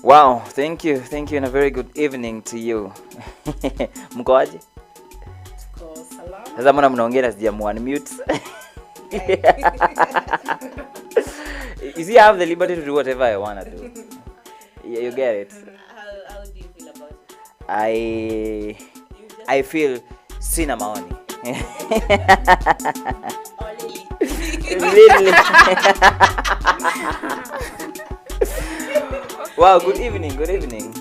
Wow, thank you and a very good evening to you. Mkoaje? Tuko salama. Sasa mbona mnaongea na sijamu mute? You see, I have the liberty to do whatever I want to do. You get it? How do you feel about it? I feel sina maoni. Really? Wow, good evening. Good evening.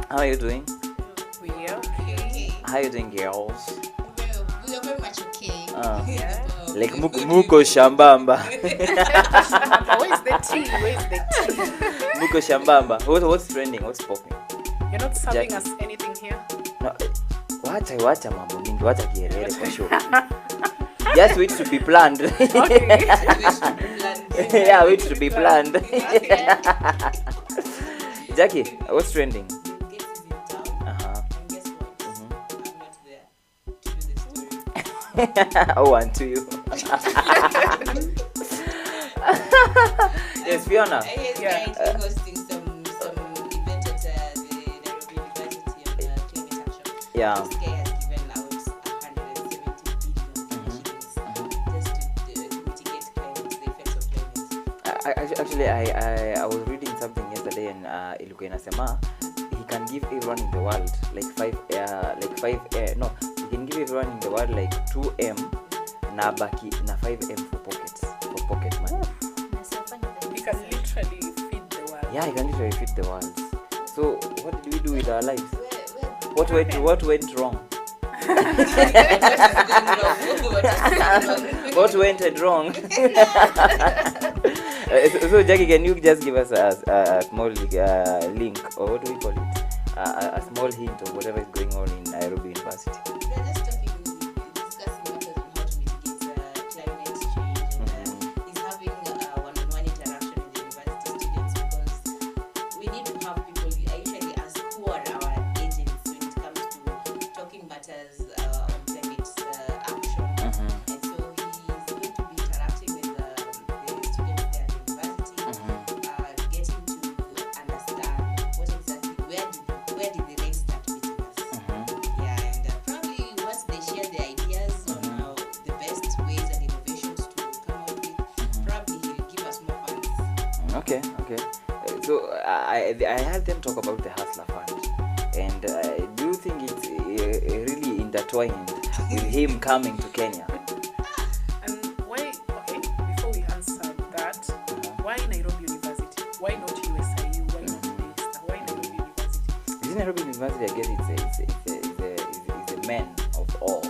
How are you doing? We are okay. How are you doing, girls? We are very much okay. Yeah. Like muko shambamba. Where's the tea? Muko shambamba. What's trending? What's popping? You're not serving Jackie. us anything here? No, wacha mambo mingi, wacha kielele kwa show. Just wait to be planned. Okay. Yeah, wait to be planned. Jackie, what's trending? Gates is in town. Uh-huh. And guess what? I'm not there to do the story. Oh, and to you. Yes, Fiona. He is Yeah. currently hosting some event at the Nairobi University on climate action. Yeah. This guy has given out 170 billion shillings just to mitigate the effects of climate. Actually, I was reading something yesterday and ilikuwa inasema he can give everyone in the world like 5 no, he can give everyone in the world like 2M na baki na 5M for pocket money. We can literally feed the world. Yeah, he can literally feed the world. So what did we do with our lives? Where What went wrong? what is going wrong? So Jackie, can you just give us a small link, or what do we call it? A small hint of whatever is going on in Nairobi University. We are just discussing matters on how to mitigate climate change, and is having one-on-one interaction with the university students, because we need to have people. I usually ask who are our agents when it comes to talking matters on climate action. And so he's going to be interacting with the students there at the university, getting to understand what exactly, where did the rain start meeting us. Yeah, and probably once they share their ideas on how the best ways and innovations to come up with, probably he'll give us more funds. Okay. So I heard them talk about the Hustler Fund, and do you think it's really intertwined with him coming to Kenya? And why, okay, before we answer that, why Nairobi University? Why not USIU? Why not Daystar? Why Nairobi University? This Nairobi University, I guess it's a man of all.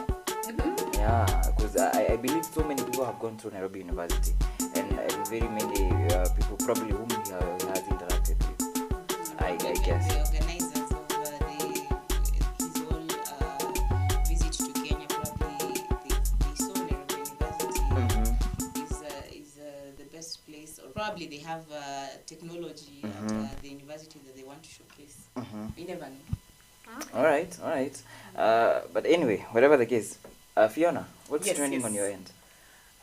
Yeah, because I believe so many people have gone through Nairobi University, and very many people probably whom he has interacted with. I guess. The organizers of his whole visit to Kenya, probably they saw Nairobi University is the best place, or probably they have technology at the university that they want to showcase. We never know. All right. But anyway, whatever the case, Fiona, what's Yes, trending yes. on your end?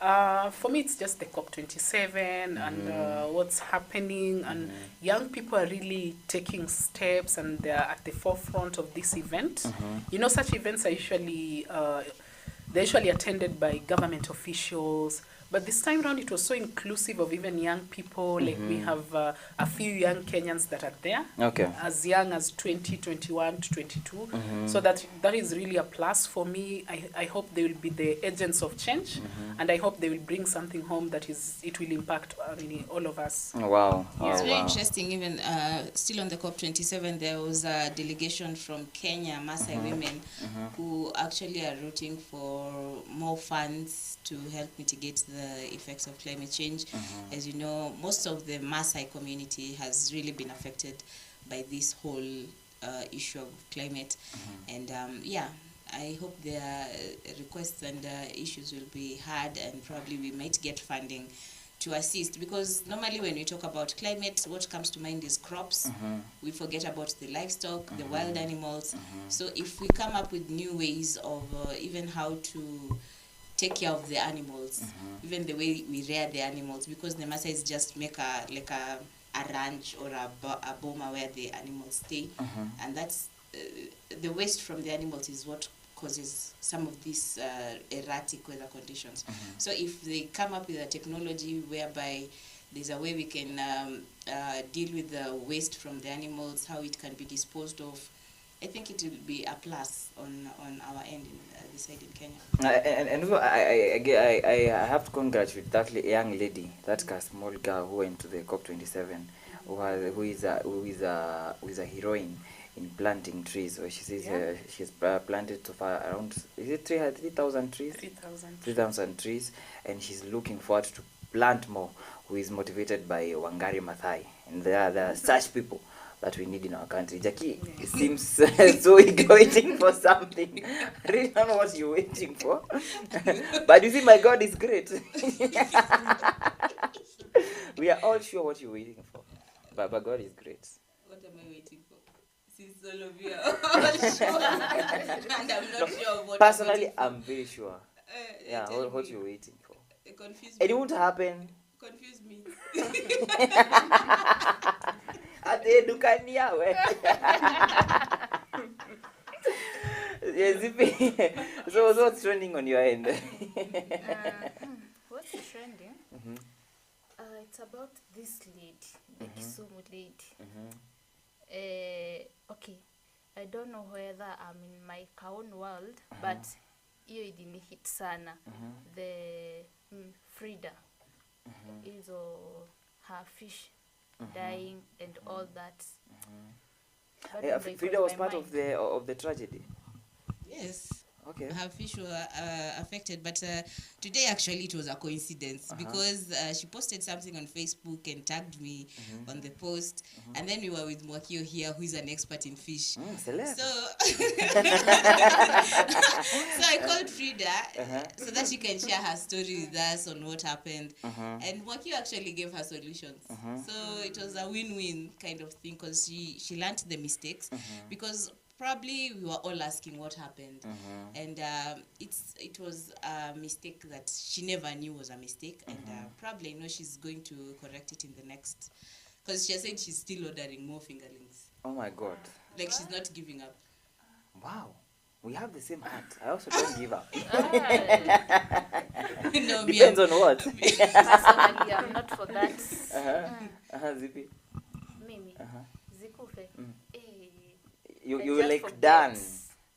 For me, it's just the COP27 and what's happening, and young people are really taking steps, and they're at the forefront of this event. You know, such events are usually they're usually attended by government officials, but this time around it was so inclusive of even young people. Like we have a few young Kenyans that are there, Okay. as young as 20, 21 to 22. So that is really a plus for me. I hope they will be the agents of change, and I hope they will bring something home that it will impact all of us. Oh, wow. It's Oh, very wow. interesting. Even still on the COP27, there was a delegation from Kenya, Maasai women, who actually are rooting for more funds to help mitigate the effects of climate change. As you know, most of the Maasai community has really been affected by this whole issue of climate. And I hope their requests and issues will be heard, and probably we might get funding to assist, because normally when we talk about climate, what comes to mind is crops. We forget about the livestock, the wild animals. So if we come up with new ways of even how to take care of the animals, even the way we rear the animals, because the Maasais just make a a ranch or a boma where the animals stay, and that's the waste from the animals is what causes some of these erratic weather conditions. So if they come up with a technology whereby there's a way we can deal with the waste from the animals, how it can be disposed of, I think it will be a plus on our end in this side in Kenya. And also I have to congratulate that young lady, that small girl who went to the COP27, who is a heroine in planting trees. Or she says she's planted so far around, is it 3,000 trees? 3,000 trees, and she's looking forward to plant more. Who is motivated by Wangari Maathai, and there are such people that we need in our country. Jackie seems so eager waiting for something. I really don't know what you're waiting for. But you see, my God is great. We are all sure what you're waiting for. But God is great. What am I waiting for? Since all of you are all sure. And I'm not sure what. Personally, I'm very sure. What you're waiting for. Confuse me. And it won't happen. Confuse me. Ate dukani yawe. Yes, so what's trending on your end? What's trending? It's about this lady, the Kisumu lady. Okay, I don't know whether I'm in my own world, but hiyo ilinihit sana. The Frida is her fish dying and all that. Frida was part of the tragedy. Yes. Okay. Her fish were affected, but today actually it was a coincidence because she posted something on Facebook and tagged me on the post, and then we were with Mwakio here, who is an expert in fish. So I called Frida so that she can share her story with us on what happened, and Mwakio actually gave her solutions. So it was a win-win kind of thing because she learned the mistakes because probably we were all asking what happened, and it was a mistake that she never knew was a mistake, and probably she's going to correct it in the next, because she said she's still ordering more fingerlings. Oh my God! Like she's not giving up. Wow, we have the same heart. I also don't give up. No, depends on what. Personally, I'm not for that. Zippy. Mimi. Zikufe. You were like done.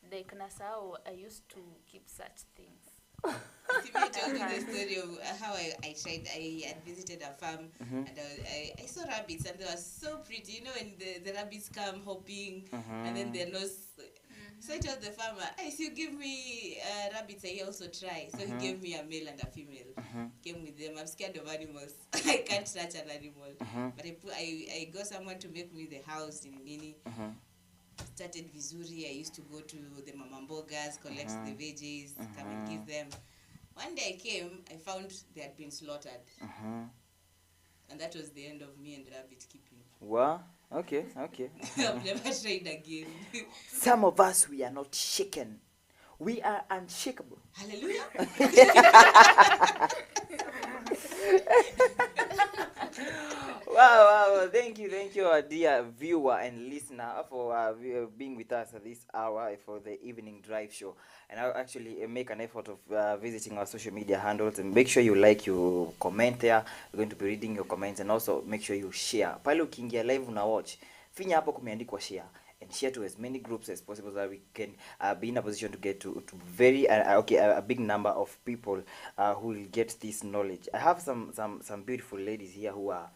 Like Nasao, I used to keep such things. I told you the story of how I tried. I had visited a farm and I saw rabbits and they were so pretty. When the rabbits come hopping and then their nose. So I told the farmer, if you give me rabbits, I also try. So he gave me a male and a female. Came with them. I'm scared of animals. I can't touch an animal. But I got someone to make me the house in Nini. Started vizuri. I used to go to the mama mbogas, collect the veggies, come and give them. One day I came, I found they had been slaughtered. And that was the end of me and rabbit keeping. Wow. Okay. I've never tried again. Some of us, we are not shaken. We are unshakable. Hallelujah. Wow. Thank you, our dear viewer and listener, for being with us at this hour for the evening drive show. And I'll actually make an effort of visiting our social media handles, and make sure you comment there. We're going to be reading your comments, and also make sure you share. Pale ukiingia live una watch, finya hapo kumeandikwa share, and share to as many groups as possible so that we can be in a position to get to very a big number of people who will get this knowledge. I have some beautiful ladies here who are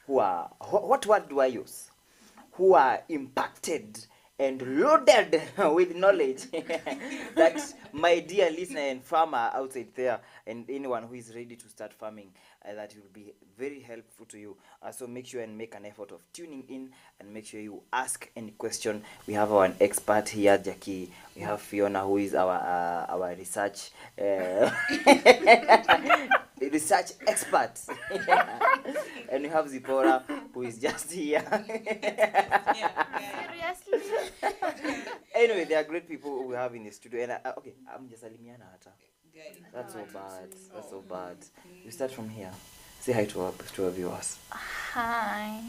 what word do I use? Who are impacted and loaded with knowledge that my dear listener and farmer outside there, and anyone who is ready to start farming, that will be very helpful to you. So make sure and make an effort of tuning in, and make sure you ask any question. We have our expert here, Jackie. We have Fiona, who is our research research expert. And we have Zipporah, who is just here. Seriously? Anyway, there are great people we have in the studio. And I'm just Alimiana Hata. That's so bad. You start from here. Say hi to our viewers. Hi.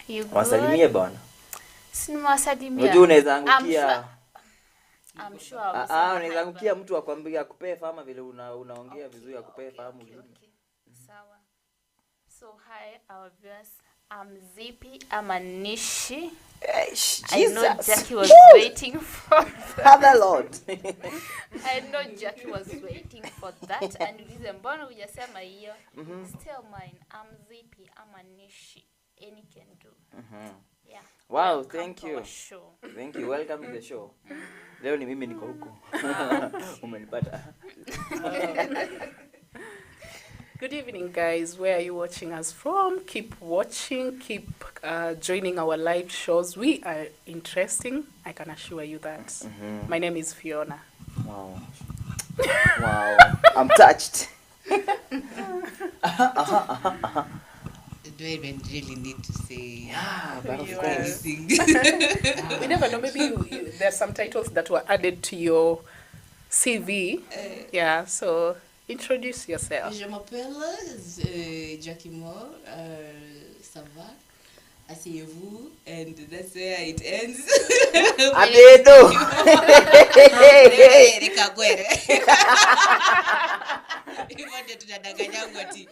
You good? Wasalimie bwana. Siniwasalimia. Unajua unaweza angukia. I'm sure I will say unaweza angukia mtu akwambia akupee fama vile unaongea vizuri akupee fahamu lini. Sawa. So hi our viewers. I'm Zippy. I'm a Nishi. I know Jackie was waiting for Father Lord. I know Jackie was waiting for that and ulize mbona hujasema hiyo. Still mine. I'm Zippy. I'm a Nishi. Any can do. Yeah. Wow, Welcome thank to you. our show. Thank you. Welcome to the show. Leo ni mimi niko huku. Umenipata. Good evening, guys. Where are you watching us from? Keep watching. Keep joining our live shows. We are interesting. I can assure you that. My name is Fiona. Wow. Wow. I'm touched. Do I even really need to say Yeah, but of You course. anything? We never know. Maybe there's some titles that were added to your CV. Yeah. So introduce yourself. Je m'appelle Jackie Moore, ça va? Asseyez-vous, and that's where it ends. Adedo. Nikagwere. Hivyo ndio tunadanganyangwa ati,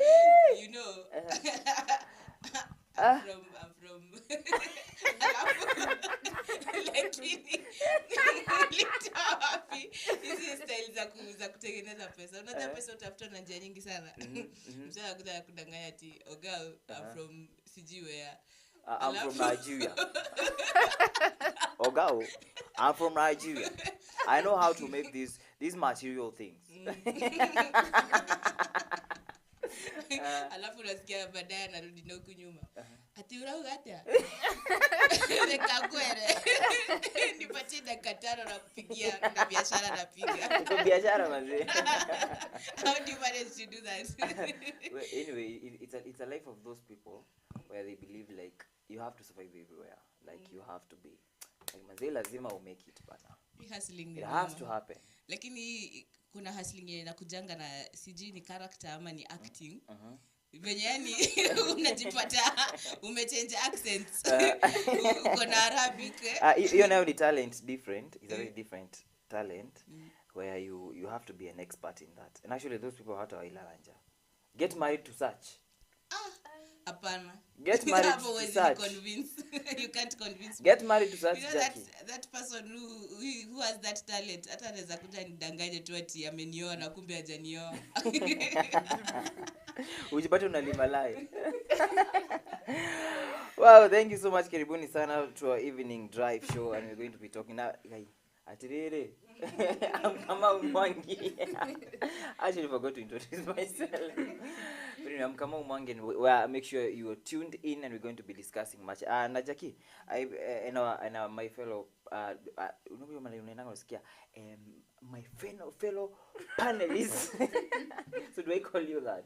you know. I'm from lakini nilitoa wapi hizi style za kutengeneza pesa. Unataka pesa utafuta na njia nyingi sana. Mtu anakuja kudanganya ati oga I'm from sijui where. I'm from Nigeria. Ogao, I'm from Nigeria. I know how to make these material things. Alafu unasikia baadaye anarudi na huku nyuma. Ati urauga hata. Nikagwere. Nipatie dakika 5 na kupigia na biashara napiga. Iko biashara mazee. How do you manage to do that? Well, anyway, it's a life of those people where they believe like you have to survive everywhere. Like you have to be like mazee lazima make it bana. Hustling It has to happen. Lakini kuna hustling yenye inakujanga na sijui ni character ama ni acting. Venye yani unajipata umechange accents. Uko na Arabic. Hiyo nayo ni talent different. It's a very different talent where you have to be an expert in that. And actually those people hata wailalanja. Get married to such. Hapana. Get married to such. You can't convince me. Get married to such, You know Jackie. that person who has that talent hata anaweza kuja nidanganye tu ati amenioa na kumbe hajanioa. Ujipate unalima live. Wow, thank you so much. Karibuni sana to our evening drive show and we're going to be talking now. Atirere. I'm Kama Umwangi. I actually forgot to introduce myself. But anyway, I'm Kama Umwangi and make sure you are tuned in and we're going to be discussing much. Na Jackie, and my fellow my fellow panelists. So do I call you that?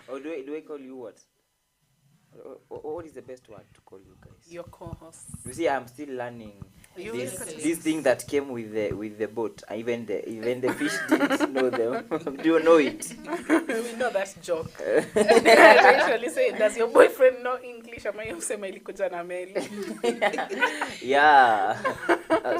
Or do I call you what? What is the best word to call you guys? Your co-host. You see, I'm still learning this will. thing that came with the boat. Even the fish didn't know them. Do you know it? We know that joke. I usually say, does your boyfriend know English? Ama yusema ilikuja na meli. Yeah.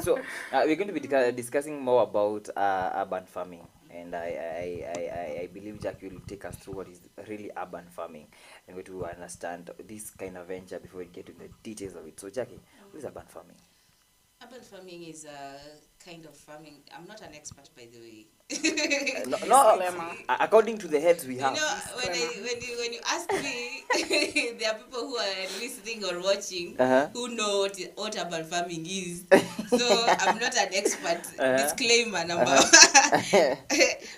So we're going to be discussing more about urban farming. And I believe Jackie will take us through what is really urban farming and going to understand this kind of venture before we get into the details of it. So Jackie, what is urban farming? Urban farming is a kind of farming. I'm not an expert, by the way. No, according to the heads we have. You know, when you ask me, there are people who are listening or watching who know what urban farming is. So I'm not an expert. Disclaimer number one.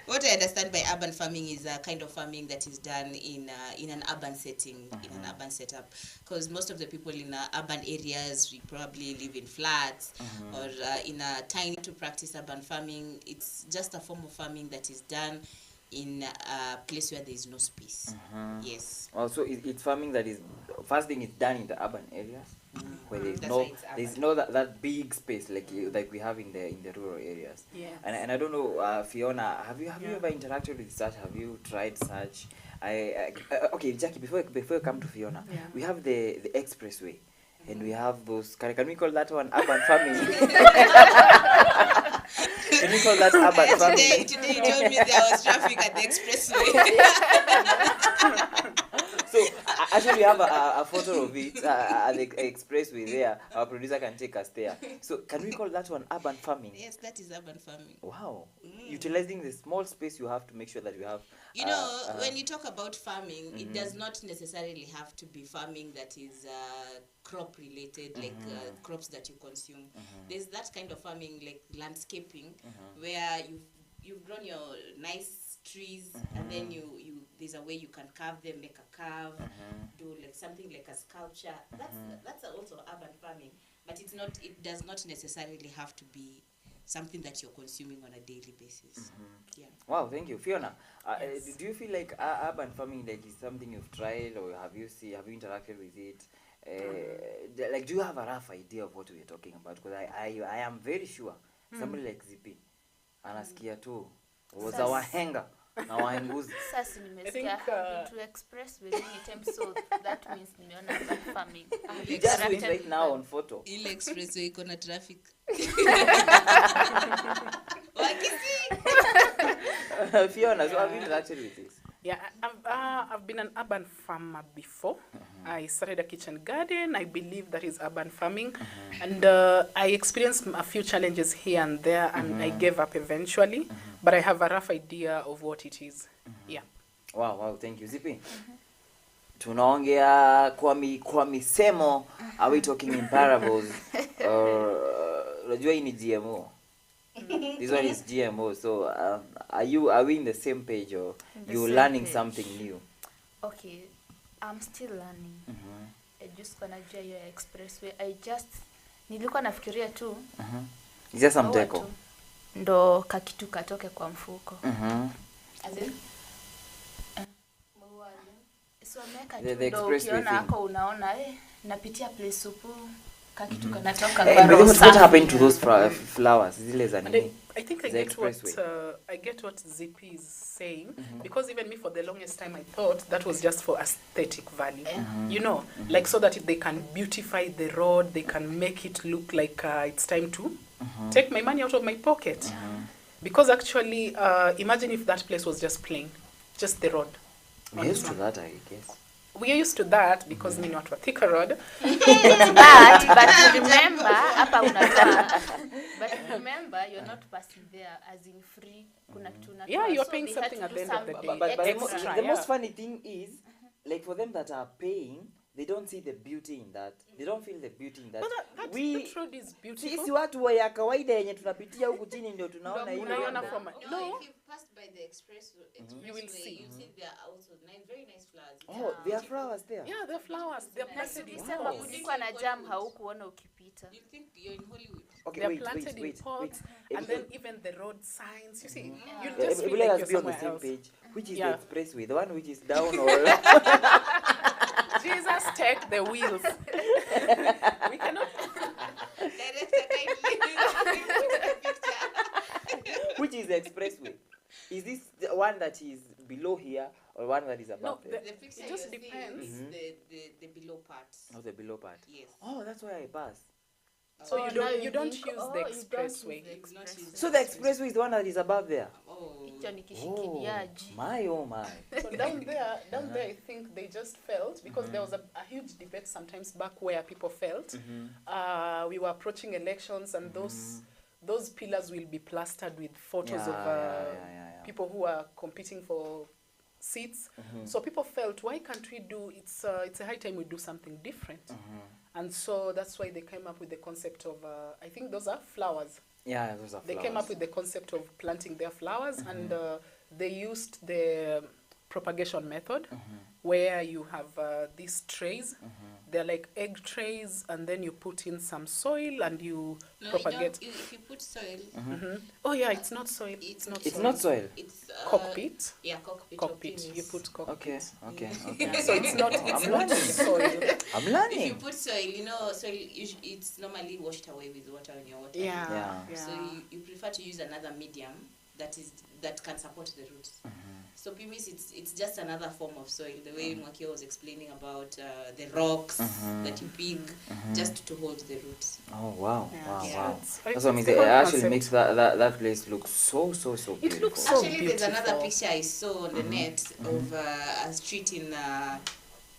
What I understand by urban farming is a kind of farming that is done in an urban setting, in an urban setup. Because most of the people in urban areas, we probably live in flats or in a tiny to practice urban farming. It's just a form of farming that is done in a place where there is no space. Yes. Also, it's farming that is first thing it's done in the urban areas where there's no that big space like we have in the rural areas. Yes. And I don't know, Fiona, have you ever interacted with such? Have you tried such? Okay, Jackie, before you come to Fiona, Yeah. we have the expressway, and we have those. Can we call that one urban farming? Can we call that urban farming? Today you told me there was traffic at the expressway. So actually, we have a photo of it at the expressway there. Our producer can take us there. So can we call that one urban farming? Yes, that is urban farming. Wow, utilizing the small space you have to make sure that we have. You know, when you talk about farming, it does not necessarily have to be farming that is crop related, like crops that you consume. There's that kind of farming like landscaping, where you've grown your nice trees, and then you there's a way you can carve them, make a carve, do like something like a sculpture. That's also urban farming, but it does not necessarily have to be something that you're consuming on a daily basis. Yeah. Wow, thank you, Fiona. Yes. Do you feel like urban farming like is something you've tried, or have you interacted with it? Like, do you have a rough idea of what we're talking about? Because I am very sure somebody like Zippy anasikia tu was our hanger, our henguzi. Sasa nimesikia to express with many times, so that means nimeona urban farming. You just wait right now on photo. Ile expressway iko na traffic. Fiona, so have you interacted with this? Yeah, I've been an urban farmer before. I started a kitchen garden. I believe that is urban farming. And I experienced a few challenges here and there, and I gave up eventually. But I have a rough idea of what it is. Yeah. Wow, thank you. Zippy. Tunaongea kwa misemo, are we talking in parables? Unajua hii ni GMO. This one is GMO. So are we in the same page, or you learning something new? Okay, I'm still learning. I just wanajua hiyo expressway. Nilikuwa nafikiria tu. Is there some deco? Ndo kakitu katoke kwa mfuko. So meka tu ndo ukiona hako unaona napitia place supu kakitu kanatoka kwa roho. What happened to those flowers? Zile za nini? I think I get what Zippy is saying, because even me for the longest time I thought that was just for aesthetic value. You know, like so that they can beautify the road, they can make it look like it's time to take my money out of my pocket. Because actually, imagine if that place was just plain, just the road. We're used to that, I guess. We are used to that because we know what Thika Road. But remember, hapa unatoa. But remember, you're not passing there as in free. Kuna kitu unatoa. Yeah, you're So paying they had something to at do the end of the something day. But the yeah. most funny thing is, like, for them that are paying, they don't see the beauty in that. They don't feel the beauty in that. But that road is beautiful. Sisi watu wa ya kawaida yenye tunapitia huku chini ndio tunaona hiyo. Unaiona from No, if you passed by the expressway, You will see. You see there are also very nice flowers. Oh, there are flowers there. Yeah, the flowers. They're planted in Sema pots. kulikuwa na jam haukuona ukipita. You think you're in Hollywood? Okay, They're wait. planted in pots, and then even the road signs. You see, you Yeah, just feel let like us you're be on the somewhere same else. page. Which is Yeah. the expressway? The one which is down or Jesus, take the wheels. We cannot. Director, kindly put the picture. which is the expressway? Is this the one that is below here or one that is above No, there? The picture It just you're seeing depends. is the below part. Oh, the below part. Yes. Oh, that's why I pass. So Oh, you now don't you use think- the you don't use expressway. the It's not expressway. used. So the expressway is the one that is above there. Oh. Hicho ni Oh kishikiliaji. my. So down there, I think they just felt, because there was a huge debate sometimes back where people felt we were approaching elections, and those pillars will be plastered with photos of Yeah. people who are competing for seats. So people felt, why can't we do? It's a high time we do something different. And so that's why they came up with the concept of I think those are flowers. Yeah, those are flowers. They came up with the concept of planting their flowers, and they used the propagation method, where you have these trays. They're like egg trays, and then you put in some soil and you No, propagate. if you put soil, Oh yeah, it's not soil. It's not soil. it's Cockpit. Yeah, cockpit. Cockpit. You put cockpit. Okay. Yeah, so it's not soil. I'm If you learning. put soil, soil it's normally washed away with water in your water. Yeah. Yeah. So you prefer to use another medium that can support the roots. So pumice, it's just another form of soil. The way Mwakio was explaining about the rocks that you pick just to hold the roots. Oh wow, Yeah. wow, Yeah. wow. It's That's what I mean. the It whole actually concept. makes that place look so beautiful. It looks so Actually, there's another beautiful. picture I saw on the net of a street in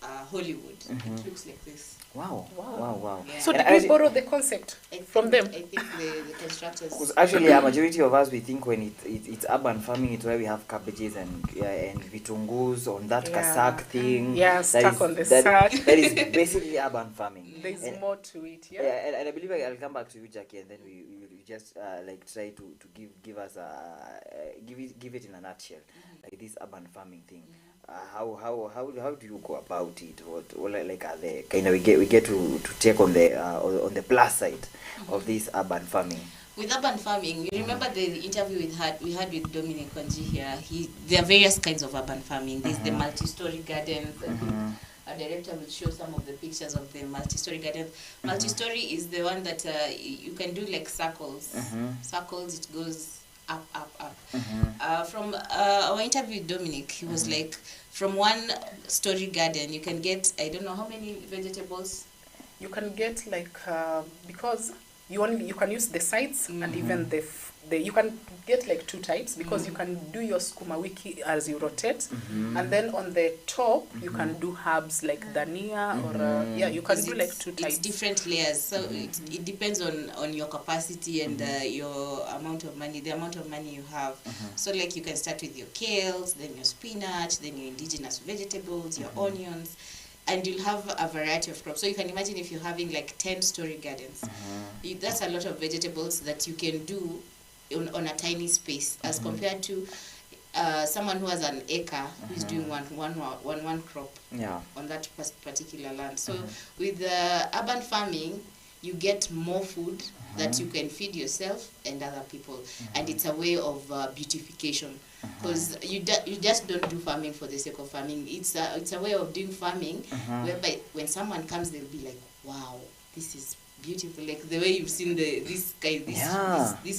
Hollywood. It looks like this. Wow, Wow. wow. Yeah. So And did I we see- borrow the concept from them? I think the constructors. Because actually, a majority of us, we think when it's urban farming, it's where we have cabbages and vitungus on that Yeah. casac thing. Yeah, That stuck is- on the that- sack. That is basically urban farming. There's And- more to it, Yeah, yeah. and I believe I'll come back to you, Jackie, and then we just like try to give us give it in a nutshell, like this urban farming thing. How do you go about it? What like are the kind of we get to take on the plus side of this urban farming? With urban farming, you remember the interview we had with Dominic Konji here. There are various kinds of urban farming. There's the multi-story gardens. I think our director will show some of the pictures of the multi-story gardens. Multi-story is the one that you can do like circles. Circles, it goes up. From our interview with Dominic, he was like, from one story garden, you can get, I don't know how many vegetables. You can get like because you can use the sides and even the you can get like two types because you can do your sukuma wiki as you rotate, and then on the top you can do herbs like dania or you can do like two types. It's different layers, so it depends on your capacity and your amount of money, the amount of money you have. So like you can start with your kales, then your spinach, then your indigenous vegetables, your onions, and you'll have a variety of crops. So you can imagine if you're having like 10-story gardens, that's a lot of vegetables that you can do on a tiny space as compared to someone who has an acre who's doing one crop on that particular land. So with urban farming, you get more food that you can feed yourself and other people, and it's a way of beautification, because you just don't do farming for the sake of farming. It's a way of doing farming whereby when someone comes, they'll be like, wow, this is beautiful, like the way you've seen this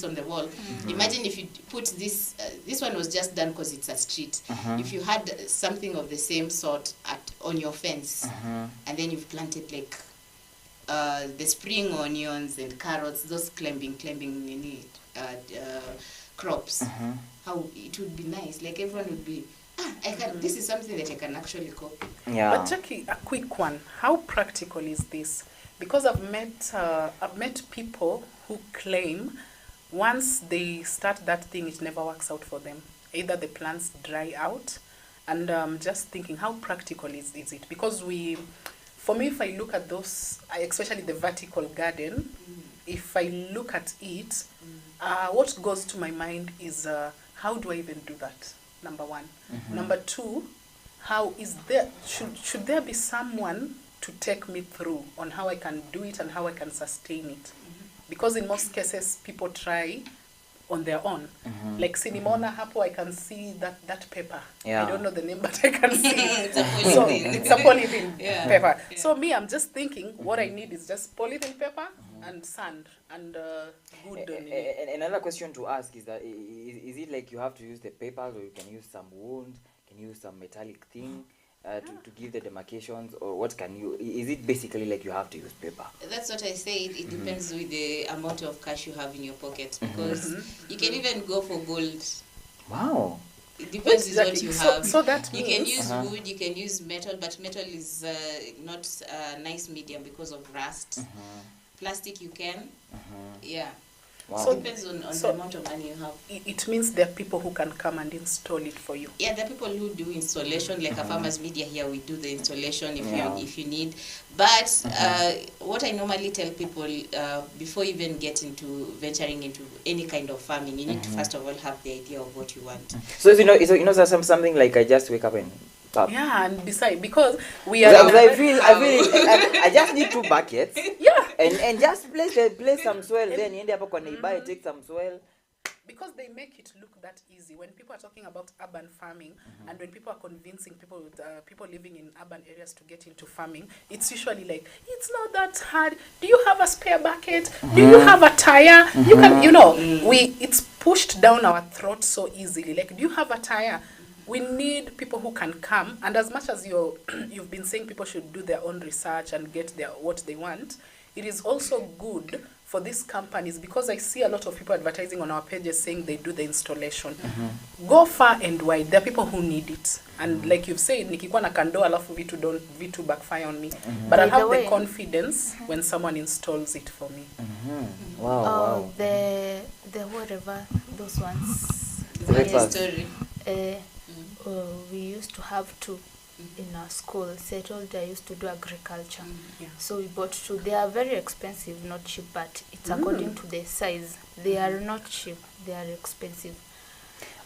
on the wall. Imagine if you put this one was just done because it's a street. If you had something of the same sort on your fence, and then you've planted like the spring onions and carrots, those climbing crops, how it would be nice. Like everyone would be, this is something that I can actually copy. But Jackie, a quick one. How practical is this? Because I've met people who claim once they start that thing, it never works out for them. Either the plants dry out, and just thinking, how practical is it? Because for me, if I look at those, especially the vertical garden, if I look at it, what goes to my mind is how do I even do that? Number one. Number two, how is there? Should there be someone to take me through on how I can do it and how I can sustain it? Because in most cases, people try on their own. Like Sinimona hapo, I can see that paper. I don't know the name, but I can see it. So it's a polythene paper. Yeah. So me, I'm just thinking what I need is just polythene paper and sand and good. Another question to ask is that is it like you have to use the papers, or you can use some wood, can use some metallic thing to give the demarcations, or what can you? Is it basically like you have to use paper? That's what I said. It depends with the amount of cash you have in your pocket, because you can even go for gold. Wow. It depends on what you have. So that you means can use wood, you can use metal, but metal is not a nice medium because of rust. Plastic you can. Yeah. Wow. So it depends on the amount of money you have. It means there are people who can come and install it for you. Yeah, there are people who do installation, like a Farmers Media here, we do the installation if you need. But what I normally tell people, before you even get into venturing into any kind of farming, you need to first of all have the idea of what you want. So something like I just wake up and yeah, and besides, because we are I feel I just need 2 buckets. Yeah. And just place some soil, then you end up on neighbor, take some soil. Because they make it look that easy. When people are talking about urban farming, and when people are convincing people living in urban areas to get into farming, it's usually like, it's not that hard. Do you have a spare bucket? Do you have a tire? You can, it's pushed down our throat so easily. Like, do you have a tire? we need people who can come, and as much as you've been saying people should do their own research and get what they want, it is also good for these companies, because I see a lot of people advertising on our pages saying they do the installation. Go far and wide. There are people who need it, and like you've said, nikikuwa na kando alafu vitu backfire on me, but I'll have the confidence when someone installs it for me. Wow. The whatever those ones. Story. We used to have two in our school. So I told you I used to do agriculture. Yeah. So we bought two. They are very expensive, not cheap, but it's according to the size. They are not cheap. They are expensive.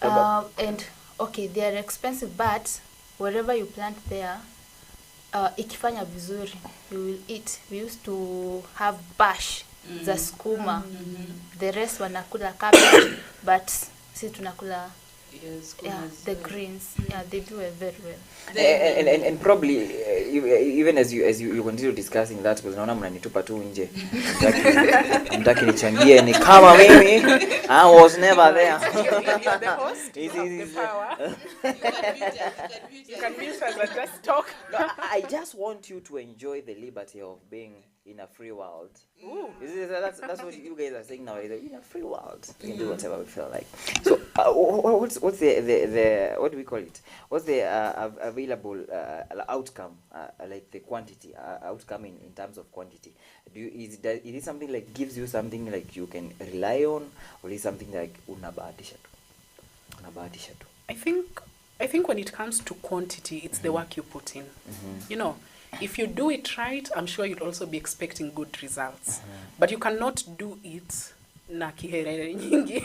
And okay, they are expensive, but whatever you plant there, ikifanya vizuri, you will eat. We used to have bash za skuma. The rest wanakula cabbage, but si tunakula the greens. Yeah, they do it very well. And probably even as you continue discussing that, because naona mnanitupa tu nje, mtaki nichangie ni kama mimi I was never there. You're the host. You have the power. You can mute us and just talk. No, I just want you to enjoy the liberty of being in a free world. Ooh. That's what you guys are saying now. In a free world, we can do whatever we feel like. So, what's the what do we call it? What's the available outcome, like the quantity outcome in terms of quantity? Is it something like gives you something like you can rely on, or is it something like unabahatisha tu? I think when it comes to quantity, it's the work you put in. You know, if you do it right, I'm sure you'll also be expecting good results. But you cannot do it na kiherere nyingi.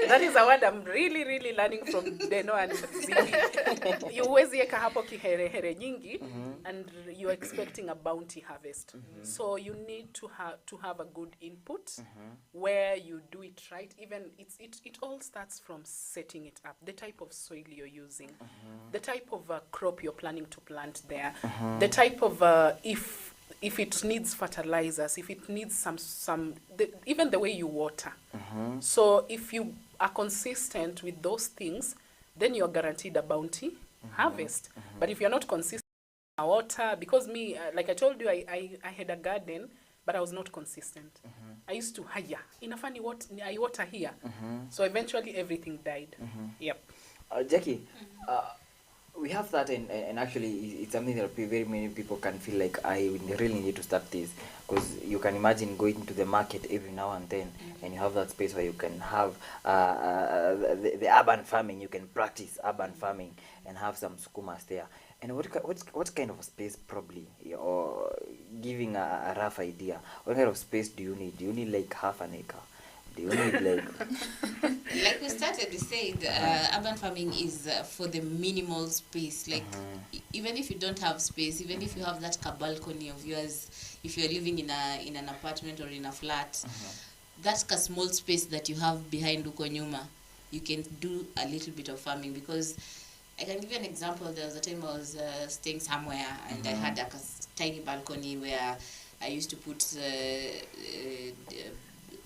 That is a word I'm really learning from Deno and Zibi. You huwezi eka hapo kiherehere nyingi, and you're expecting a bounty harvest. So you need to have a good input where you do it right. Even it all starts from setting it up, the type of soil you're using, the type of crop you're planning to plant there, the type of if it needs fertilizers, if it needs even the way you water. So if you are consistent with those things, then you're guaranteed a bounty harvest. But if you're not consistent with water, because me, like I told you, I had a garden, but I was not consistent. I used to hire. Inafani I water here. So eventually everything died. Yep. Jackie, we have that, and actually it's something that very many people can feel like I really need to start this, because you can imagine going to the market every now and then, and you have that space where you can have the urban farming, you can practice urban farming and have some sukumas there. And what kind of a space, probably, or giving a rough idea, what kind of space do you need? Do you need like half an acre? Do you need like we started to say, urban farming is for the minimal space. Like even if you don't have space, even if you have that balcony of yours, if you're living in an apartment or in a flat, that's a small space that you have behind uko nyuma, you can do a little bit of farming. Because I can give you an example. There was a time I was staying somewhere, and I had a tiny balcony where I used to put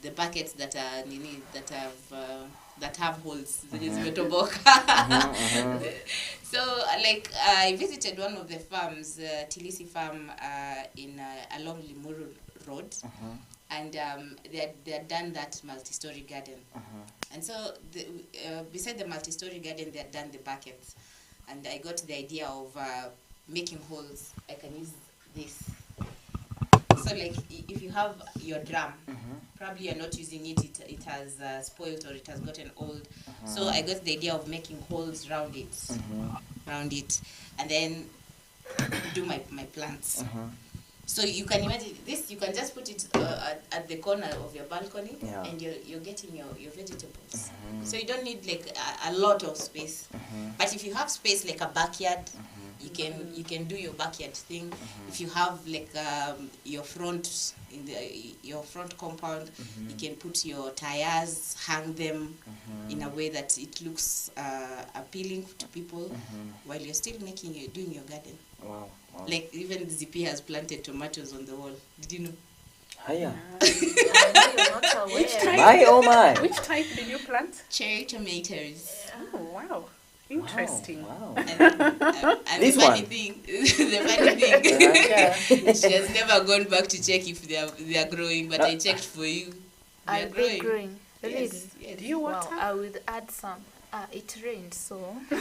the buckets that have holes. So like I visited one of the farms, Tilisi farm, in along Limuru Road, and they had done that multi-story garden. And so beside the multi-story garden, they had done the buckets, and I got the idea of making holes. I can use this. So like if you have your drum, probably you're not using it, it has spoiled or it has gotten old. So I got the idea of making holes around it, and then do my plants. So you can imagine this, you can just put it at the corner of your balcony, and you're getting your vegetables. So you don't need like a lot of space. But if you have space like a backyard, you can do your backyard thing. If you have like your front compound, you can put your tires, hang them in a way that it looks appealing to people while you're still doing your garden. Wow. Like even ZP has planted tomatoes on the wall. Did you know? Hiya. I'm not aware. Which type? My oh my. Which type did you plant? Cherry tomatoes. Oh, wow. Interesting. Wow. And This the funny one. thing, the funny thing, Yeah. she has never gone back to check if they are growing, but I checked for you. They Are are they growing. growing? Really? Yes, yes. Do you water? Wow, I will add some. It rained, so She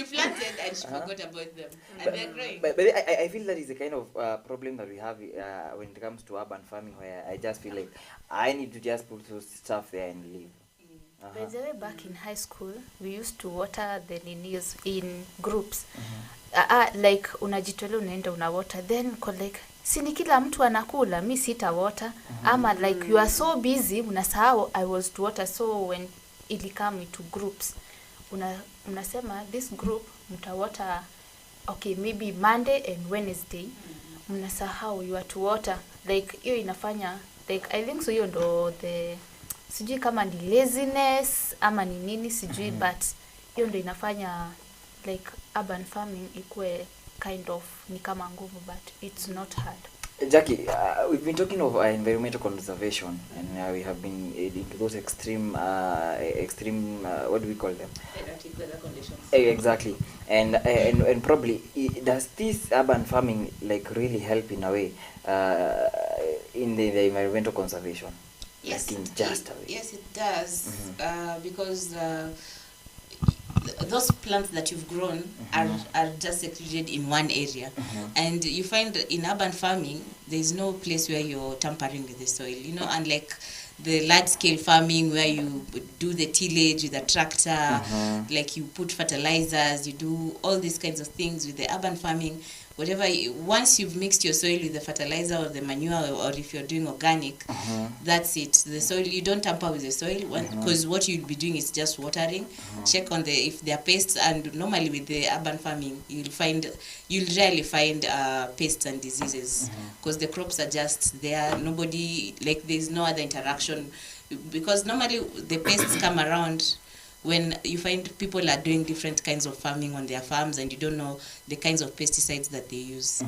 planted and she forgot about them, and they're growing. But I feel that is the kind of problem that we have when it comes to urban farming, where I just feel like I need to just put those stuff there and leave. by the way, back in high school, we used to water the ninis in groups. Like unajitolea unaenda unawata, then uko like sini kila mtu anakula, mi sita water. Ama like you are so busy, unasahau I was to water. So when it come into groups, unasema this group mtawater, okay, maybe Monday and Wednesday. Mnasahau you are to water. Like hiyo inafanya, like I think so hiyo ndo the, sijui kama ni laziness ama ni nini sijui, but hiyo ndo inafanya like urban farming ikue kind of ni kama nguvu, but it's not hard. Jackie, we've been talking of environmental conservation, and we have been into those extreme, what do we call them? Erratic weather conditions. Exactly, and probably does this urban farming like really help in a way in the environmental conservation? Yes, like in just a way. Yes, it does, because those plants that you've grown are just secluded in one area, and you find in urban farming there is no place where you're tampering with the soil, you know, unlike the large scale farming where you do the tillage with a tractor, like you put fertilizers, you do all these kinds of things. With the urban farming, whatever once you've mixed your soil with the fertilizer or the manure, or if you're doing organic, that's it. The soil, you don't tamper with the soil, because what you'll be doing is just watering. Check on if there are pests, and normally with the urban farming you'll rarely find pests and diseases, because the crops are just there. Nobody, like, there's no other interaction, because normally the pests come around when you find people are doing different kinds of farming on their farms, and you don't know the kinds of pesticides that they use.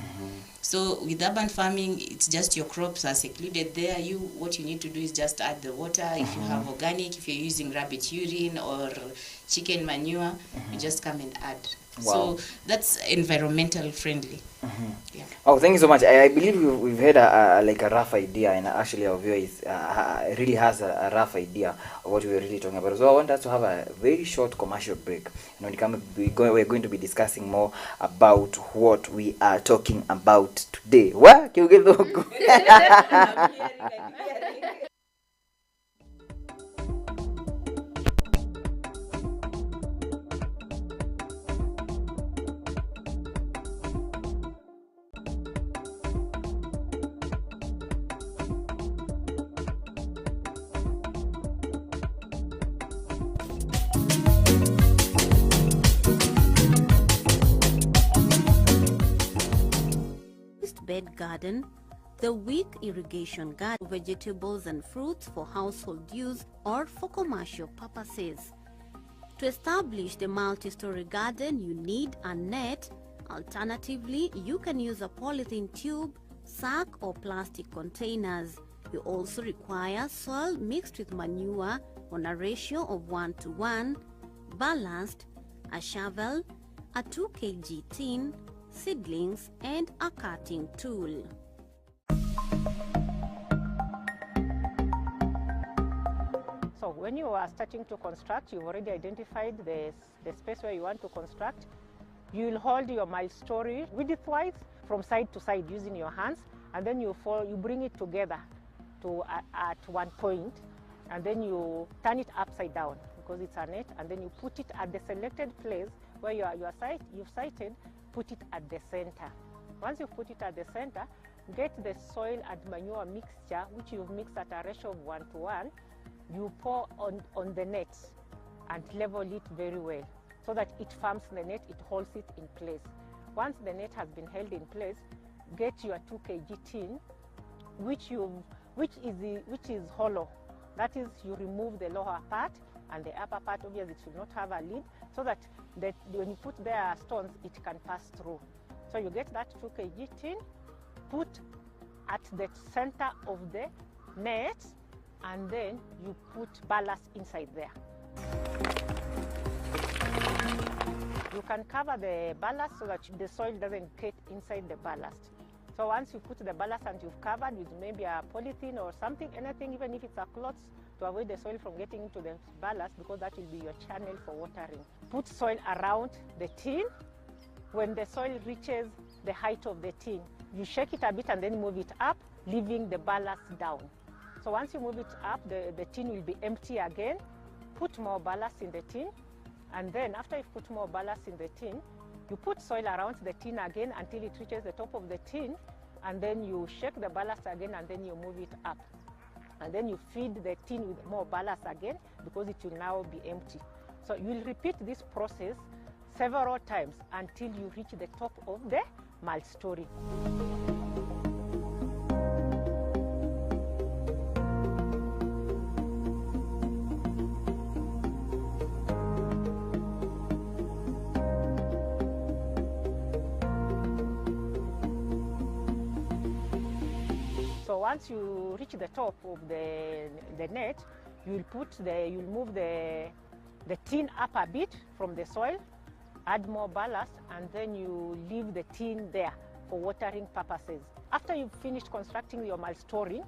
So with urban farming, it's just your crops are secluded there. What you need to do is just add the water. If you have organic, if you're using rabbit urine or chicken manure, you just come and add. Wow. So that's environmental friendly. Yeah. Oh, thank you so much. I believe we've had a rough idea, and actually our viewer really has a rough idea of what we're really talking about. So I want us to have a very short commercial break. And when we come, we're going to be discussing more about what we are talking about today. What? Can you get the bed garden, the weak irrigation garden, vegetables and fruits for household use or for commercial purposes. To establish the multi-story garden, you need a net. Alternatively, you can use a polythene tube, sack or plastic containers. You also require soil mixed with manure on a ratio of 1:1, ballast, a shovel, a 2 kg tin, seedlings and a cutting tool. So when you are starting to construct, you've already identified the space where you want to construct. You'll hold your multi-story width-wise from side to side using your hands, and then you bring it together to at one point, and then you turn it upside down because it's a net, and then you put it at the selected place where you've sighted. Put it at the center. Once you put it at the center, get the soil and manure mixture, which you've mixed at a ratio of 1:1. You pour on the net and level it very well so that it firms the net, it holds it in place. Once the net has been held in place, get your 2 kg tin, which is hollow. That is, you remove the lower part, and the upper part obviously it should not have a lid, so that when you put there stones, it can pass through. So you get that 2 kg tin, put at the center of the net, and then you put ballast inside there. You can cover the ballast so that the soil doesn't get inside the ballast. So once you put the ballast and you've covered with maybe a polythene or something, anything, even if it's a cloth, to avoid the soil from getting into the ballast, because that will be your channel for watering. Put soil around the tin. When the soil reaches the height of the tin, you shake it a bit and then move it up, leaving the ballast down. So once you move it up, the tin will be empty again. Put more ballast in the tin, and then after you've put more ballast in the tin, you put soil around the tin again until it reaches the top of the tin, and then you shake the ballast again, and then you move it up. And then you feed the tin with more ballast again, because it will now be empty. So you will repeat this process several times until you reach the top of the mulch-story. So once you reach the top of the net, you'll move the tin up a bit from the soil, add more ballast, and then you leave the tin there for watering purposes. After you've finished constructing your mulch-story,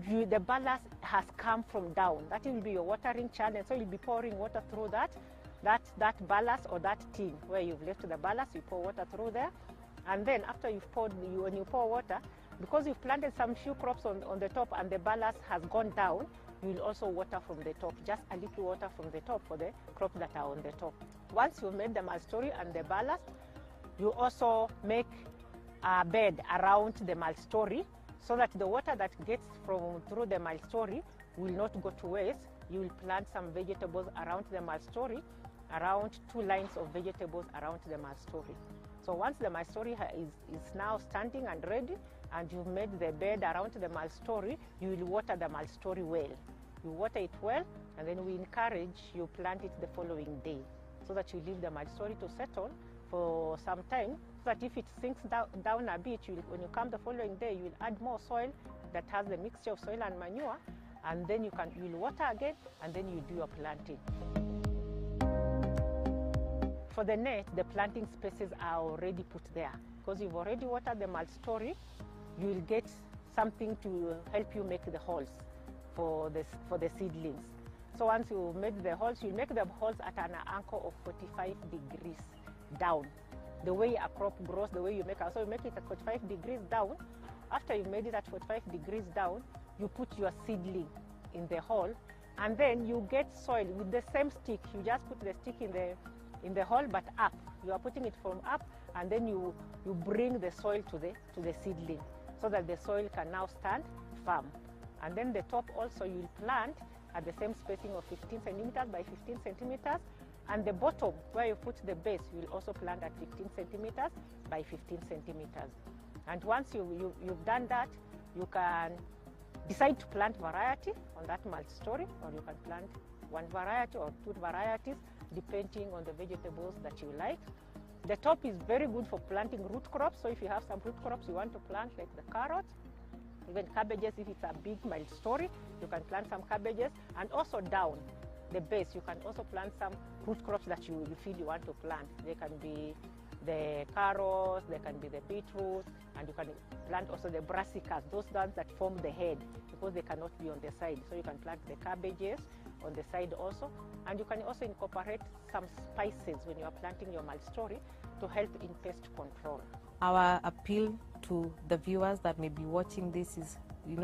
the ballast has come from down. That will be your watering channel, so you'll be pouring water through that ballast or that tin where you've left the ballast. You pour water through there, and then after you've poured, when you pour water, because you've planted some few crops on the top and the ballast has gone down, you will also water from the top, just a little water from the top for the crops that are on the top. Once you've made the mulch-story and the ballast, you also make a bed around the mulch-story so that the water that gets through the mulch-story will not go to waste. You will plant some vegetables around the mulch-story, around 2 lines of vegetables around the mulch-story. So once the mulch-story is now standing and ready, and you've made the bed around the mulch-story, you will water the mulch-story well. You water it well, and then we encourage you plant it the following day, so that you leave the mulch-story to settle for some time, so that if it sinks down a bit, when you come the following day, you will add more soil that has the mixture of soil and manure, and then you'll water again, and then you do your planting. For the net, the planting spaces are already put there. Because you've already watered the mulch-story, you will get something to help you make the holes for the seedlings. So once you've made the holes, you make the holes at an angle of 45 degrees down. The way a crop grows, the way you make it. So you make it at 45 degrees down. After you made it at 45 degrees down, you put your seedling in the hole, and then you get soil with the same stick. You just put the stick in the hole, but up. You are putting it from up, and then you bring the soil to the seedling, so that the soil can now stand firm. And then the top also you will plant at the same spacing of 15 centimeters by 15 centimeters. And the bottom, where you put the base, you will also plant at 15 centimeters by 15 centimeters. And once you've done that, you can decide to plant variety on that mulch-story, or you can plant 1 variety or 2 varieties, depending on the vegetables that you like. The top is very good for planting root crops. So if you have some root crops you want to plant, like the carrots, even cabbages, if it's a big mulch-story, you can plant some cabbages. And also down the base, you can also plant some root crops that you feel you want to plant. They can be the carrots, they can be the beetroot, and you can plant also the brassicas, those ones that form the head, because they cannot be on the side. So you can plant the cabbages on the side also. And you can also incorporate some spices when you are planting your mulch-story to help in pest control. Our appeal to the viewers that may be watching this is,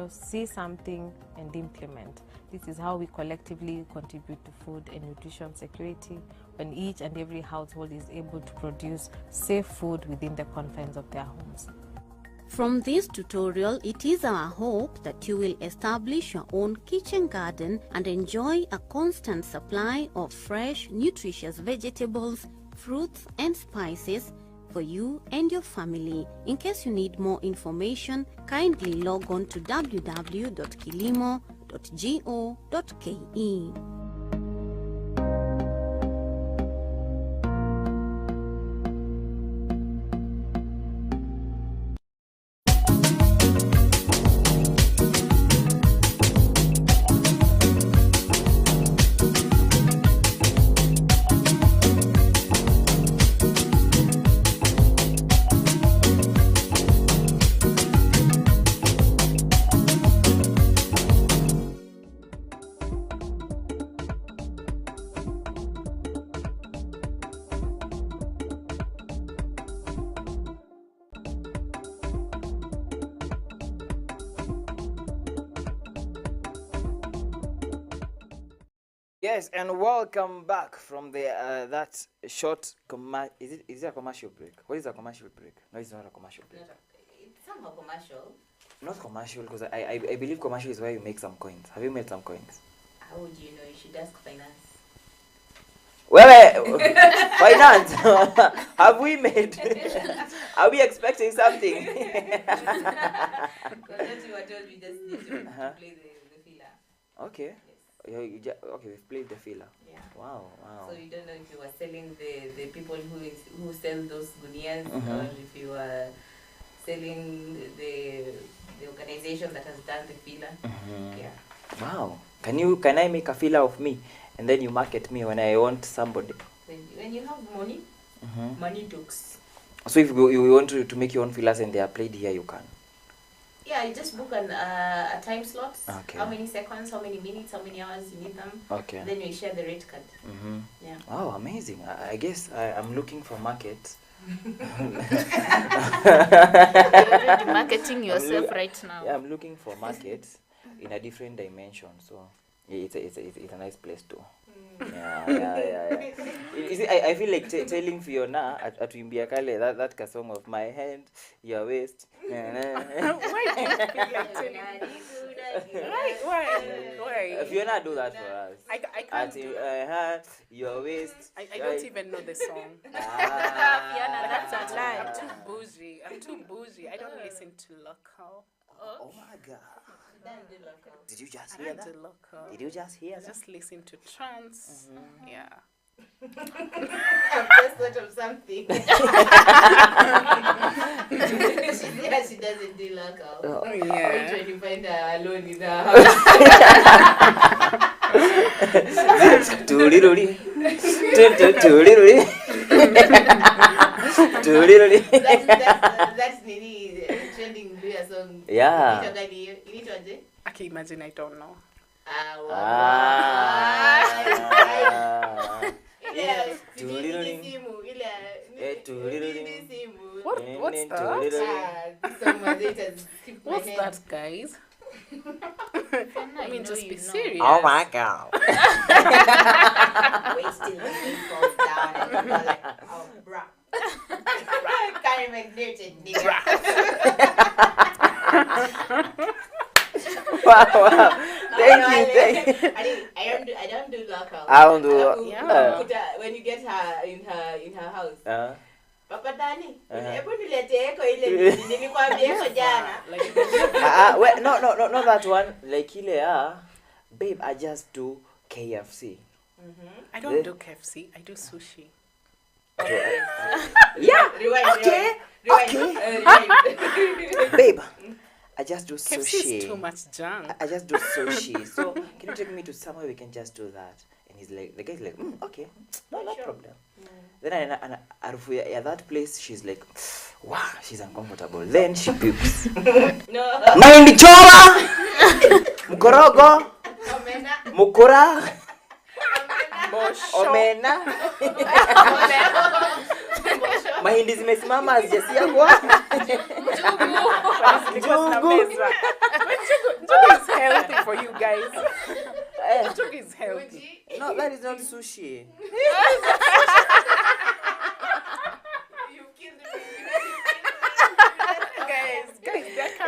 see something and implement. This is how we collectively contribute to food and nutrition security, when each and every household is able to produce safe food within the confines of their homes. From this tutorial, it is our hope that you will establish your own kitchen garden and enjoy a constant supply of fresh, nutritious vegetables, fruits and spices for you and your family. In case you need more information, kindly log on to www.kilimo.go.ke. Yes, and welcome back from the that short is it a commercial break? What is a commercial break? No, it's not a commercial break. It's somehow commercial. Not commercial, because I believe commercial is where you make some coins. Have you made some coins? How would you know? You should ask finance. Well, finance. Have we made? Are we expecting something? Because what you were told, we just need to play the filler. Okay. Yes. Okay, we've played the filler. Yeah. Wow. So you don't know if you were selling the people who sell those gunias, or if you were selling the organization that has done the filler. Yeah. Wow. Can I make a filler of me, and then you market me when I want somebody? When you have money, money talks. So if you want to make your own fillers and they are played here, you can. Yeah, you just book a time slot. Okay. How many seconds, how many minutes, how many hours you need them. Okay. Then you share the rate card. Yeah. Wow, amazing. I guess I'm looking for market. You're already marketing yourself right now. Yeah, I'm looking for market in a different dimension. So yeah, it's a nice place too. Yeah. You see, I feel like telling Fiona at Wimbia Kale that song of my hand, your waist. Why do you feel like telling? Why? Fiona, do that for us. I can't At do that. hand, your waist. I don't even know the song. Fiona, that's a lie. I'm too bougie. I don't listen to local. Oh my God. Did you just I hear don't that? do local. Did you just hear I that? just listen to trance. Yeah. I've just thought of something. She doesn't do local. Wait Yeah. when you find her alone in her house. Doodly-doodly. That's Nini trending Luya song. Yeah. Ilitoje? Okay, imagine I don't know. What's that? What's that, guys? I mean, just be serious. Oh my God. Wasting the thing falls down and you're like, oh, bruh. Can't even do it, nigga. Wow. Thank you. I don't do local. I don't do. When you get her in her house. Papa Dani, Uh-huh. hebu niletee eko ile nilikwambia eko jana. Well, not that one. Like ile babe, I just do KFC. I don't do KFC. I do sushi. Yeah. Rewind. Babe, I just do KFC sushi. is too much junk. I just do sushi. So can you take me to somewhere we can just do that? And he's like, the guy's like, okay, no problem. Then arufu ya that place, she's like, wow, she's uncomfortable. Then she pukes. No. Mahindi choma, mkorogo, mukura, omena. Mahindi zimesimama hazijasiagwa. Njugu is healthy for you guys. Njugu is healthy. No, that is not sushi.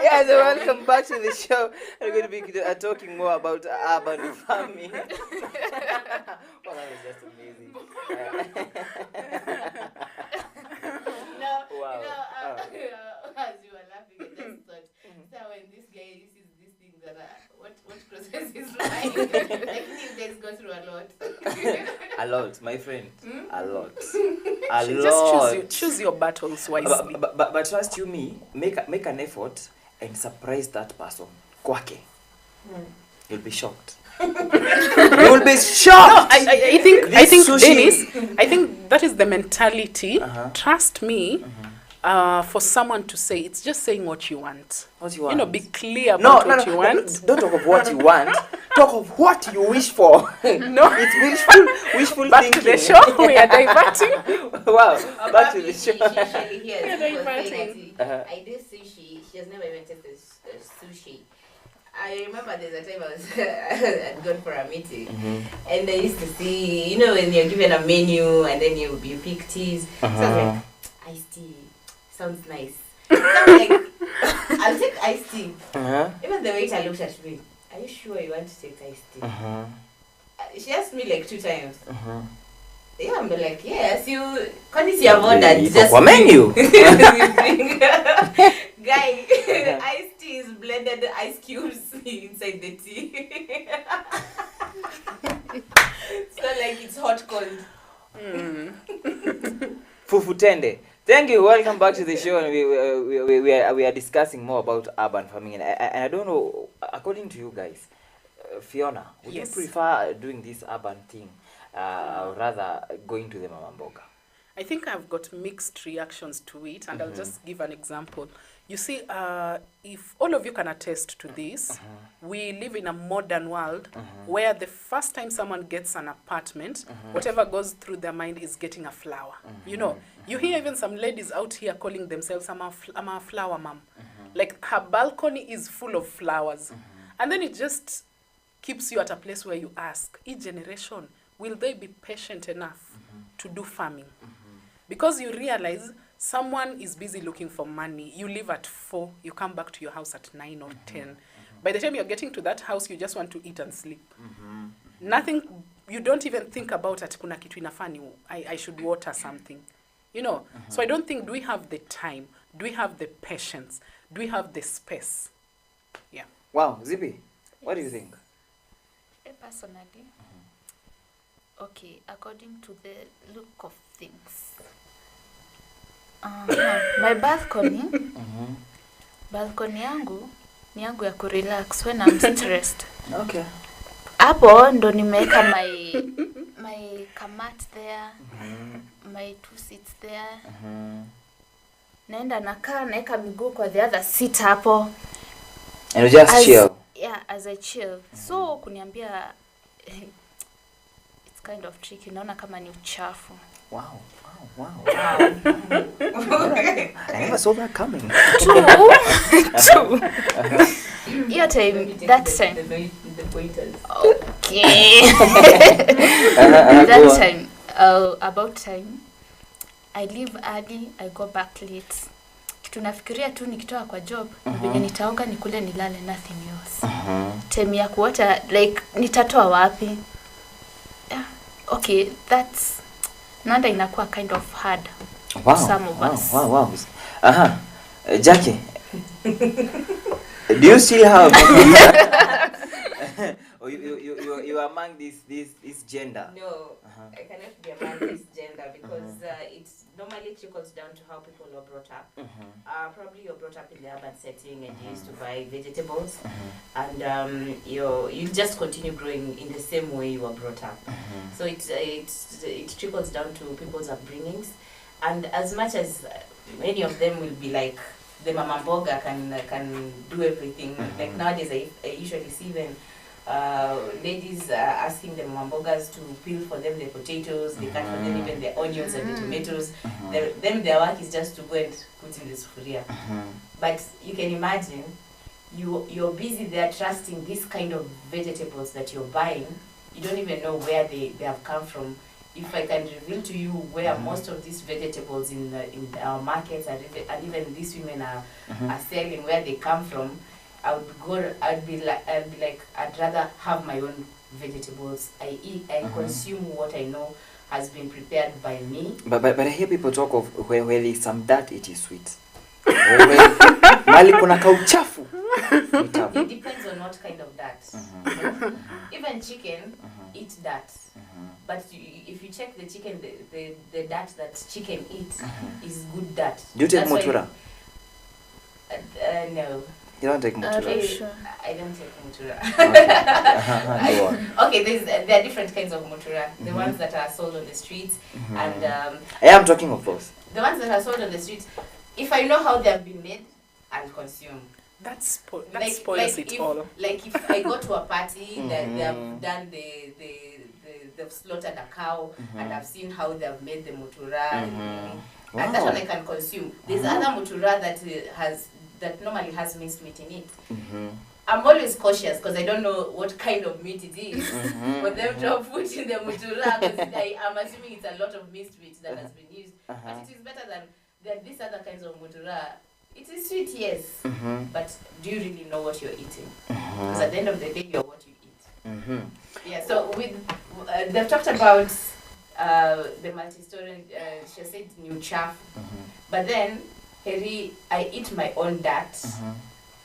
Yeah, so welcome back to the show. We're going to be talking more about urban farming. Well, that was just amazing. Wow. As you were laughing, I just thought, so when this guy sees these things that what crosses his mind, like these guys go through a lot. A lot, my friend. A lot. Just choose your battles wisely. But trust you me, make an effort and surprise that person. Kwake. You'll be shocked. You'll be shocked. I think sushi. Dennis, I think that is the mentality. Trust me. For someone to say, it's just saying what you want. What you want? You know, be clear about what you want. Don't talk of what you want. Talk of what you wish for. No. It's wishful Back thinking. to the show. We are diverting. Wow. Back to the show. She usually hears Yeah, people very saying funny. I do sushi. She has never even tasted sushi. I remember there's a time I was I'd gone for a meeting, and I used to see, you know, when you're given a menu and then you pick teas. So I was like, iced tea sounds nice. So I'm like, I'll take iced tea. Even the waiter looked at me. Are you sure you want to take iced tea? She asked me like 2 times. Yeah, I'm like, yes, you. Kwani si have ordered just for menu. Guy, iced tea is blended ice cubes inside the tea. So like it's hot cold. Fufu Tende. Thank you. Welcome back to the show. And we are discussing more about urban farming. And I don't know, according to you guys, Fiona, would you prefer doing this urban thing or rather going to the mama mboga? I think I've got mixed reactions to it, and I'll just give an example. You see, if all of you can attest to this, we live in a modern world where the first time someone gets an apartment, whatever goes through their mind is getting a flower. You know, you hear even some ladies out here calling themselves, I'm a flower mom. Like her balcony is full of flowers. And then it just keeps you at a place where you ask, each generation, will they be patient enough to do farming? Because you realize someone is busy looking for money. You leave at 4, you come back to your house at 9 or 10. By the time you're getting to that house, you just want to eat and sleep. Nothing, you don't even think about ati kuna kitu inafani, I should water something. You know, so I don't think, do we have the time? Do we have the patience? Do we have the space? Yeah. Wow, Zippy, what do you think? Personally, okay, according to the look of things, my balcony, balcony yangu ni yangu ya kurelax when I'm stressed. Okay. Hapo ndo nimeweka my kamat there, my 2 seats there. Naenda nakaa naeka miguu kwa the other seat hapo. And you just chill. Yeah, as I chill. So kuniambia it's kind of tricky. Naona kama ni uchafu. Wow. I never saw that coming. Two. Your time, that time. The waiters. Okay. That time, about time, I leave early, I go back late. Kitu nafikiria tu nikitoka kwa job, venye nitaoga nikule nilale, nothing else. Time ya kuota, like, nitatoa wapi? Yeah. Okay, that's, nanda inakuwa kind of hard. Wow. Some of us. Wow. Jackie, do you still have or you are among this gender? No, I cannot be among this gender because it normally trickles down to how people are brought up. Probably you're brought up in the urban setting and you used to buy vegetables, and you just continue growing in the same way you were brought up. So it trickles down to people's upbringings, and as much as many of them will be like, the mama mboga can do everything. Like nowadays, I usually see them ladies asking the mama mbogas to peel for them the potatoes, they cut for them even the onions and the tomatoes. Their work is just to go and put in the sufuria. But you can imagine, you're busy there trusting this kind of vegetables that you're buying. You don't even know where they have come from. If I can reveal to you where most of these vegetables in our markets and even these women are selling, where they come from, I'd be like I'd rather have my own vegetables. I consume what I know has been prepared by me. But I hear people talk of where there's some dirt, it is sweet. Mali kuna kauchafu. It depends on what kind of dirt. Even chicken eat dirt. But if you check the chicken, the dirt that chicken eats is good dirt. Do you take Motura? No. You don't take Motura? Sure. I don't take Motura. Okay. Go on. Okay, there are different kinds of Motura. The ones that are sold on the streets, and I am talking of those. The ones that are sold on the streets, if I know how they have been made, I'll consume. That spoils it all. Like if I go to a party that they have done they've slaughtered a cow, and I've seen how they've made the mutura, and that one I can consume. There's other mutura that normally has minced meat in it. I'm always cautious because I don't know what kind of meat it is for them to have put in the mutura. Because I'm assuming it's a lot of minced meat that has been used. But it is better than these other kinds of mutura. It is sweet, yes. But do you really know what you're eating? Because at the end of the day, you're what you eat. Yeah, so they've talked about the multi-story, she said new chaff. But then, Harry, I eat my own dirt.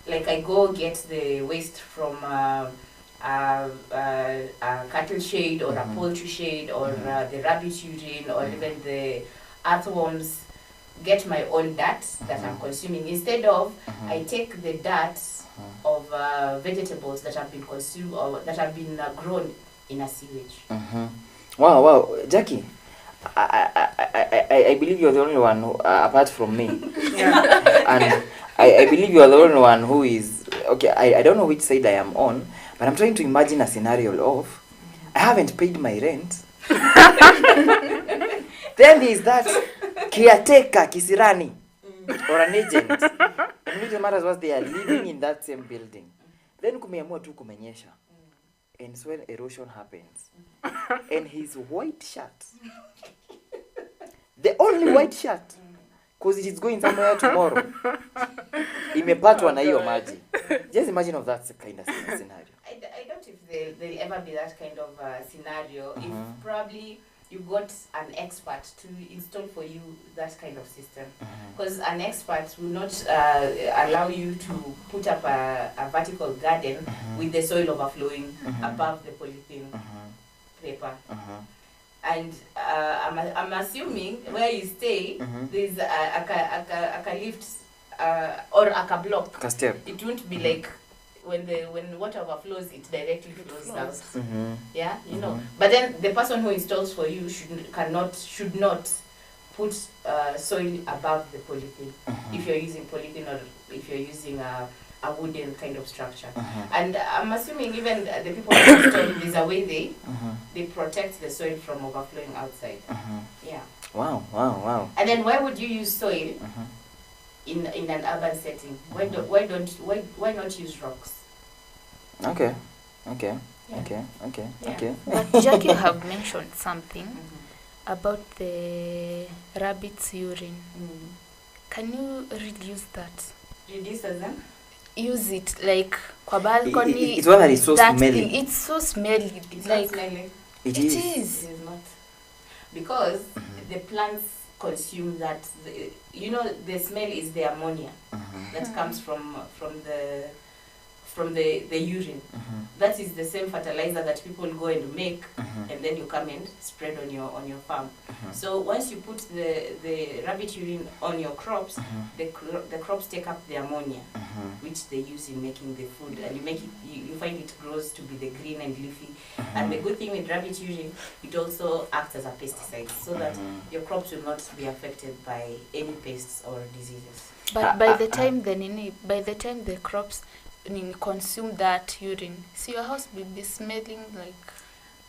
Like I go get the waste from a cattle shade or a poultry shade or the rabbit urine or even the earthworms, get my own dirt that I'm consuming. Instead of, I take the dirt of vegetables that have been consumed or that have been grown in a sewage. Wow, Jackie, I believe you're the only one who, apart from me. And I believe you're the only one who is, okay, I don't know which side I am on, but I'm trying to imagine a scenario of, I haven't paid my rent. Then there is that caretaker, kisirani, or an agent. And which matters was they are living in that same building. Then kumeamua tu kumenyesha. And soil erosion happens. And his white shirt, the only white shirt, because it is going somewhere tomorrow, imepatwa na hiyo maji. Just imagine of that kind of scenario. I doubt if there'll ever be that kind of scenario. If probably you got an expert to install for you that kind of system. Because an expert will not allow you to put up a vertical garden with the soil overflowing above the polythene paper. And I'm assuming where you stay, there's a lift or a block. A step. It won't be like when water overflows, it directly flows down. Yeah, you know. But then the person who installs for you should not put soil above the polythene if you're using polythene or if you're using a wooden kind of structure. And I'm assuming even the people who install, there's a way they protect the soil from overflowing outside. Yeah. Wow. And then why would you use soil in an urban setting? Why not use rocks? Okay. But Jackie have mentioned something about the rabbit's urine. Can you reduce that? Reduce them? Use it like kwa balcony. It's one that is so smelly. It's so smelly. It's like not smelly. It It is not. Because the plants consume that. The smell is the ammonia that comes from the urine. That is the same fertilizer that people go and make, and then you come and spread on your farm. So once you put the rabbit urine on your crops, the crops take up the ammonia, which they use in making the food, and you find it grows to be the green and leafy. And the good thing with rabbit urine, it also acts as a pesticide, so that your crops will not be affected by any pests or diseases. But by the time the crops consume that urine, so your house will be smelling like.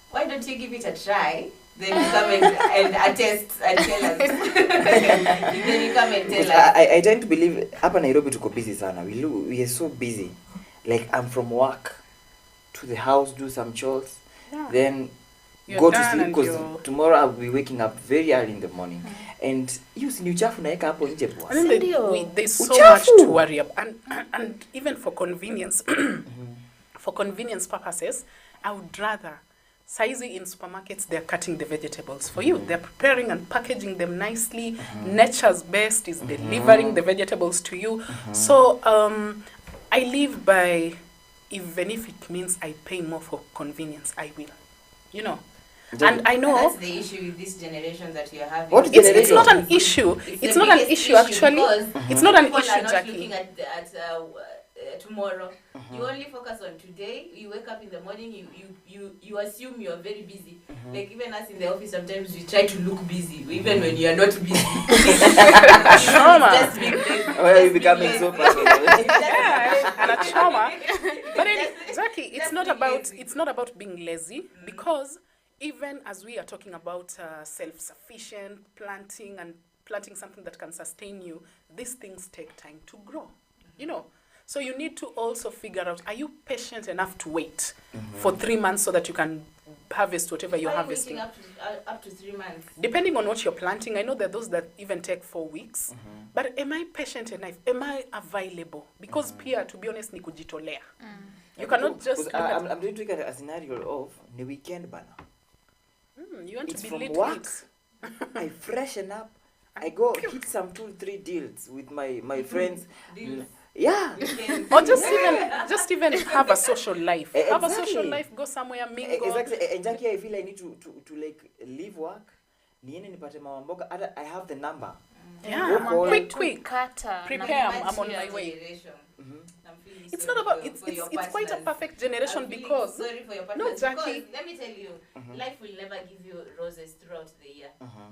Why don't you give it a try? Then you come and attest and tell us. Then you come and tell us. I tend to believe hapa Nairobi tuko busy sana. We are so busy. Like I'm from work to the house, do some chores, then go to sleep because tomorrow I'll be waking up very early in the morning. And you see uchafu naeka hapo nje bwana. There's so much to worry about, and even for convenience, for convenience purposes, I would rather. Saizi in supermarkets, they're cutting the vegetables for you. They're preparing and packaging them nicely. Nature's best is delivering the vegetables to you. So I live by, even if it means I pay more for convenience, I will. You know. And I know that's the issue with this generation that you're having. It's not an issue. It's not an issue actually. It's not an issue, Jackie. Looking at tomorrow. You only focus on today. You wake up in the morning. You assume you are very busy. Like even us in the office, sometimes we try to look busy, even when you are not busy. Trauma. Just being lazy. Well, you're becoming so passionate. And a trauma. But Jackie, it's not about being lazy, because even as we are talking about self-sufficient planting something that can sustain you, these things take time to grow. You know. So you need to also figure out, are you patient enough to wait for 3 months so that you can harvest whatever you're Why harvesting? waiting up to 3 months? Depending on what you're planting, I know there are those that even take 4 weeks. But am I patient enough? Am I available? Because pia, to be honest, ni kujitolea. You cannot just... look at- I'm doing to a scenario of the weekend banner. you want It's to be from lit. work. I freshen up. I go hit some 2-3 deals with my friends. Deals. Yeah. Or just even have a social life. Have a social Exactly. life, go somewhere, mingle. Exactly. And Jackie, I feel I need to like leave work. Niende nipate mama mboga. I have the number. Yeah, Go call. quick. Kata. Prepare. na I'm on kupatia. my way. Generation. I'm feeling It's sorry not about, for- it's for your quite a partners. perfect generation I'm feeling because... sorry for your No, partners Jackie. because let me tell you, life will never give you roses throughout the year.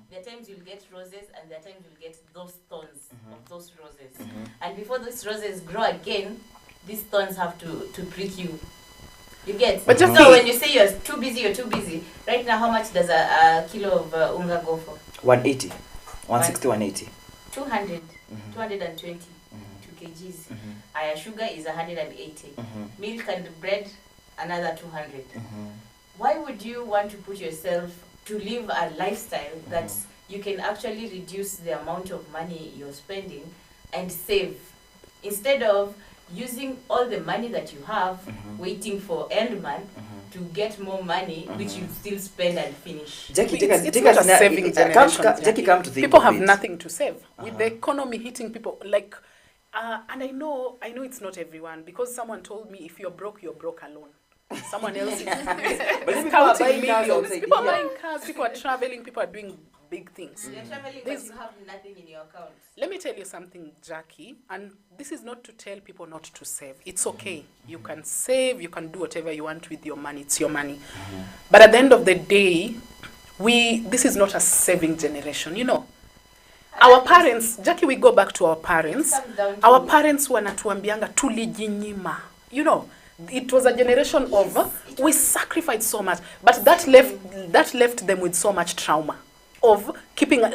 There are times you'll get roses and there are times you'll get those thorns of those roses. And before those roses grow again, these thorns have to prick you. You get? But just so see- when you say you're too busy. Right now, how much does a kilo of unga go for? 180. 160, 180. 200, 220 2 kgs. Sugar is 180. Milk and bread, another 200. Why would you want to put yourself to live a lifestyle that you can actually reduce the amount of money you're spending and save instead of using all the money that you have waiting for end month to get more money which you still spend and finish? Jackie, It's not a saving generation. Jackie, come to think People of have it. nothing to save. With the economy hitting people, like, and I know it's not everyone, because someone told me if you're broke alone. Someone else is people are counting buying cars millions. outside People are here. buying cars, people are traveling, people are doing big things. You're traveling but you have nothing in your account. Let me tell you something, Jackie, and this is not to tell people not to save. It's okay. You can save, you can do whatever you want with your money. It's your money. But at the end of the day, this is not a saving generation, you know. Our parents, Jackie, we go back to our parents. It comes down to- Our parents wanatuambianga tulijinyima. You know, it was a generation of we sacrificed so much, but that left them with so much trauma of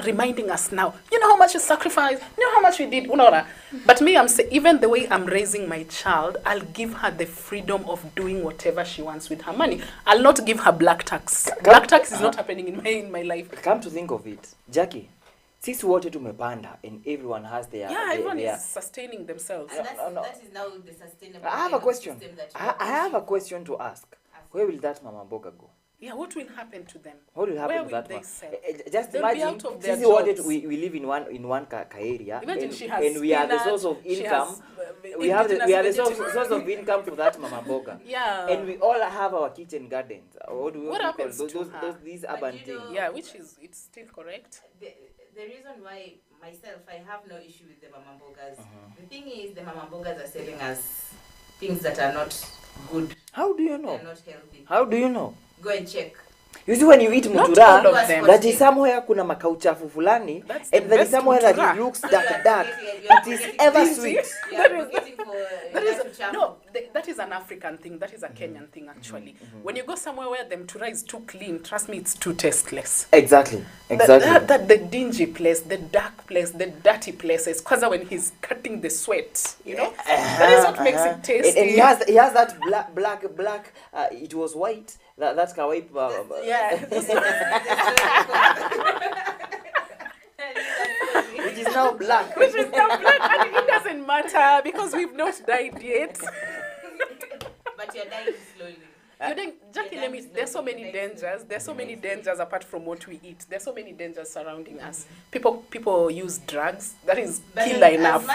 reminding us now. You know how much we sacrificed. You know how much we did. Unora. But me, I'm saying even the way I'm raising my child, I'll give her the freedom of doing whatever she wants with her money. I'll not give her black tax. Black tax is not happening in my life. Come to think of it, Jackie, sisi wote tumepanda and everyone has their... Yeah, everyone their is sustaining themselves. And No. that is now the sustainable I have kind a of question. system that you I are have a pushing. question to ask. Where will that mama mboga go? Yeah, what will happen to them? What will happen Where to will that they one? sell? Just They'll be imagine, out of their sisi wote jobs. we live in one area, Imagine and, she has and we are the spinach, source of she income. has, We are the indigenous source of income for that mama mboga. Yeah. And we all have our kitchen gardens. What do we What call happens those, to those, her? those these But urban you things? know- Yeah, which is, it's still correct. The reason why myself I have no issue with the mama mbogas. The thing is the mama mbogas are selling us things that are not good. How do you know? They're not healthy. How do you know? Go and check. You see, when you eat Not mutura, all of them. that is somewhere kuna makauchafu fulani, That's the and there is best somewhere that mutura. it looks So dark. It is ever sweet. You are advocating for That is that to no. That is an African thing. That is a Kenyan thing, actually. When you go somewhere where the mutura is too clean, trust me, it's too tasteless. Exactly. The dingy place, the dark place, the dirty places. Because when he's cutting the sweat, you know, that is what makes it tasty. And he has that black. It was white. That's kawaii. Yeah. Which is now black. Which is now black, and it doesn't matter because we've not died yet. But you're dying slowly. Jackie, there's so many dangers. There's so many dangers apart from what we eat. There's so many dangers surrounding us. People use drugs. That is But killer as enough.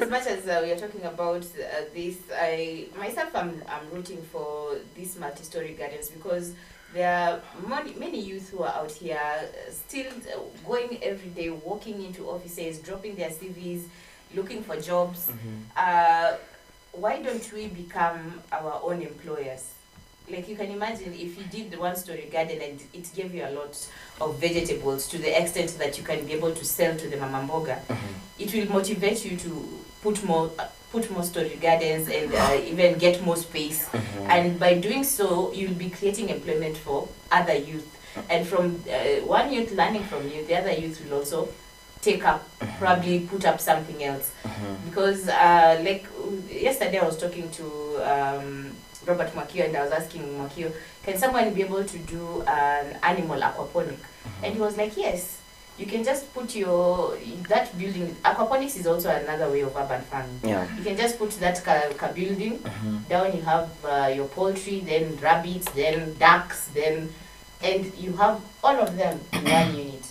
much as we are talking about this, I'm rooting for these multi-story gardens because there are many youth who are out here still going every day, walking into offices, dropping their CVs, looking for jobs. Why don't we become our own employers? Like you can imagine if you did the one-story garden and it gave you a lot of vegetables to the extent that you can be able to sell to the mama mboga, it will motivate you to put more story gardens and even get more space. And by doing so, you'll be creating employment for other youth. And from one youth learning from you, the other youth will also take up, probably put up something else. Because like yesterday I was talking to Robert Mwakio, and I was asking Mwakio, can someone be able to do an animal aquaponic? And he was like, yes. You can just put that building. Aquaponics is also another way of urban farming. Yeah. You can just put that building down. You have your poultry, then rabbits, then ducks, and you have all of them in one unit.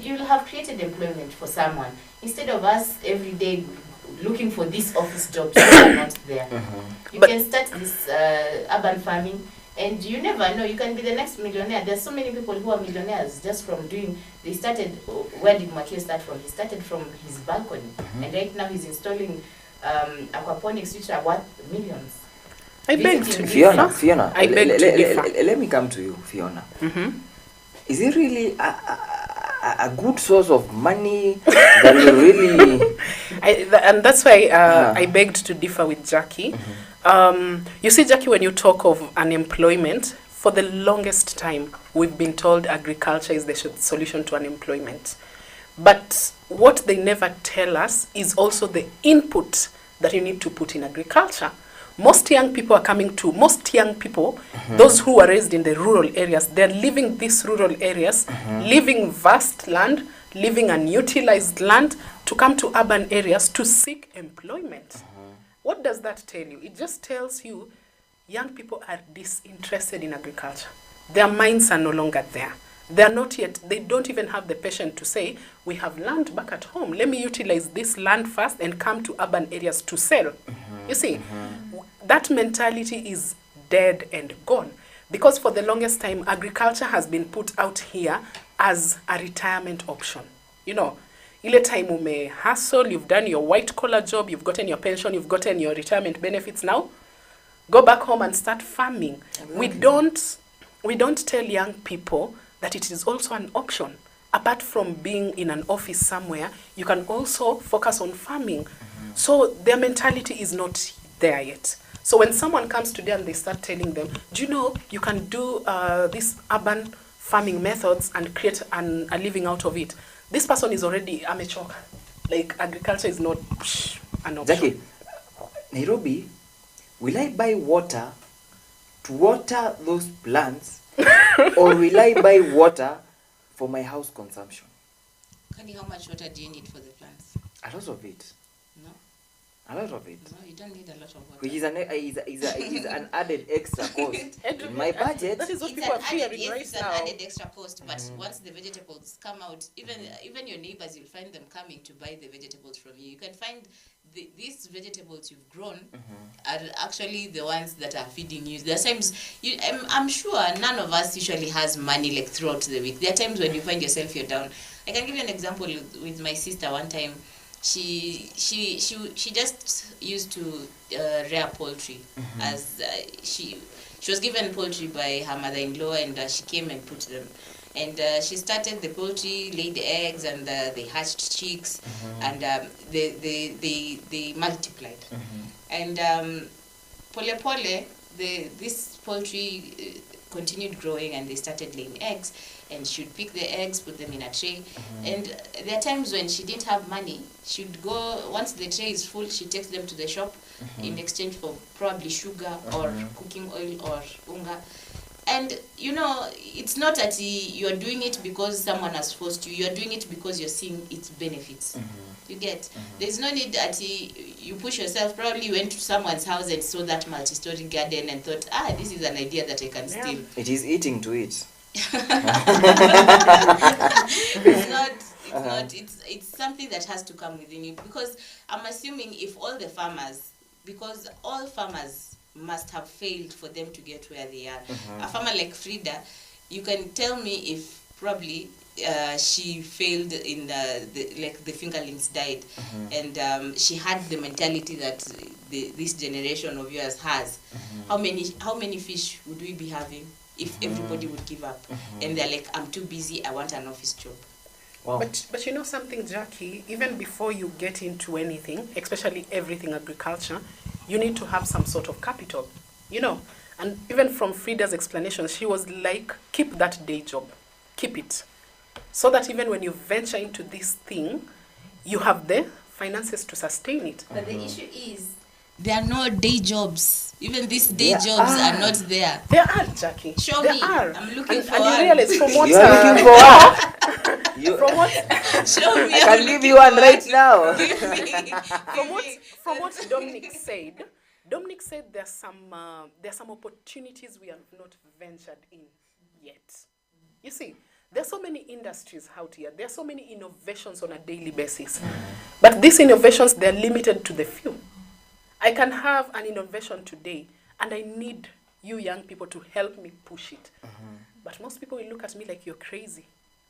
You'll have created employment for someone instead of us every day looking for these office jobs that are not there. You can start this urban farming. And you never know, you can be the next millionaire. There's so many people who are millionaires just from they started, where did Mwakio start from? He started from his balcony. And right now he's installing aquaponics, which are worth millions. I beg to Fiona, I beg to differ. let me come to you, Fiona. Is it really a good source of money that you really... and that's why I begged to differ with Jackie. You see, Jackie, when you talk of unemployment, for the longest time, we've been told agriculture is the solution to unemployment. But what they never tell us is also the input that you need to put in agriculture. Most young people, those who are raised in the rural areas, they're leaving these rural areas, leaving vast land, leaving unutilized land to come to urban areas to seek employment. What does that tell you? It just tells you young people are disinterested in agriculture. Their minds are no longer there. They don't even have the patience to say, we have land back at home. Let me utilize this land first and come to urban areas to sell. You see, that mentality is dead and gone. Because for the longest time, agriculture has been put out here as a retirement option. You know, ile time ume hustle, you've done your white collar job, you've gotten your pension, you've gotten your retirement benefits now, go back home and start farming. Exactly. We don't tell young people that it is also an option. Apart from being in an office somewhere, you can also focus on farming. So their mentality is not there yet. So when someone comes to them and they start telling them, do you know you can do these urban farming methods and create a living out of it? This person is already amateur. Like, agriculture is not an option. Jackie, Nairobi, will I buy water to water those plants or will I buy water for my house consumption? Kani, how much water do you need for the plants? A lot of it. No? A lot of it. No, you don't need a lot of water. Which is an added extra cost in my budget. That is what It's people are an added, fearing yes, right it's now. an added extra cost, but once the vegetables come out, even your neighbors, you'll find them coming to buy the vegetables from you. You can find these vegetables you've grown are actually the ones that are feeding you. There are times, I'm sure none of us usually has money like throughout the week. There are times when you find yourself you're down. I can give you an example with my sister. One time, she just used to rear poultry as she was given poultry by her mother-in-law, and she came and put them. And she started the poultry, laid eggs, and they hatched chicks, and they multiplied. And pole pole, this poultry continued growing, and they started laying eggs. And she'd pick the eggs, put them in a tray. And there are times when she didn't have money. She'd go, once the tray is full, she takes them to the shop in exchange for probably sugar or cooking oil or unga. And, you know, it's not that you're doing it because someone has forced you. You're doing it because you're seeing its benefits. You get? There's no need that you push yourself. Probably you went to someone's house and saw that multi-story garden and thought, this is an idea that I can steal. It is eating to it. It's something that has to come within you, because I'm assuming if all the farmers, because all farmers must have failed for them to get where they are. A farmer like Frida, you can tell me if probably she failed in the fingerlings died, and she had the mentality that this generation of yours has. How many fish would we be having if everybody would give up? And they're like, I'm too busy, I want an office job. Wow. But you know something, Jackie, even before you get into anything, especially everything agriculture, you need to have some sort of capital, you know. And even from Frida's explanation, she was like, keep that day job, keep it. so that even when you venture into this thing, you have the finances to sustain it. But the issue is, There are no day jobs. Even these day There jobs are are. not there. There are, Jackie. Show there me. Are. I'm looking and, for and one. you realize from what You are looking for what? You, from what Show me. I I'm can give looking you one for right now. Give me. from what Dominic said. Dominic said there's some opportunities we have not ventured in yet. You see, there's so many industries out here. There are so many innovations on a daily basis. But these innovations, they're limited to the few. I can have an innovation today, and I need you young people to help me push it. But most people will look at me like you're crazy.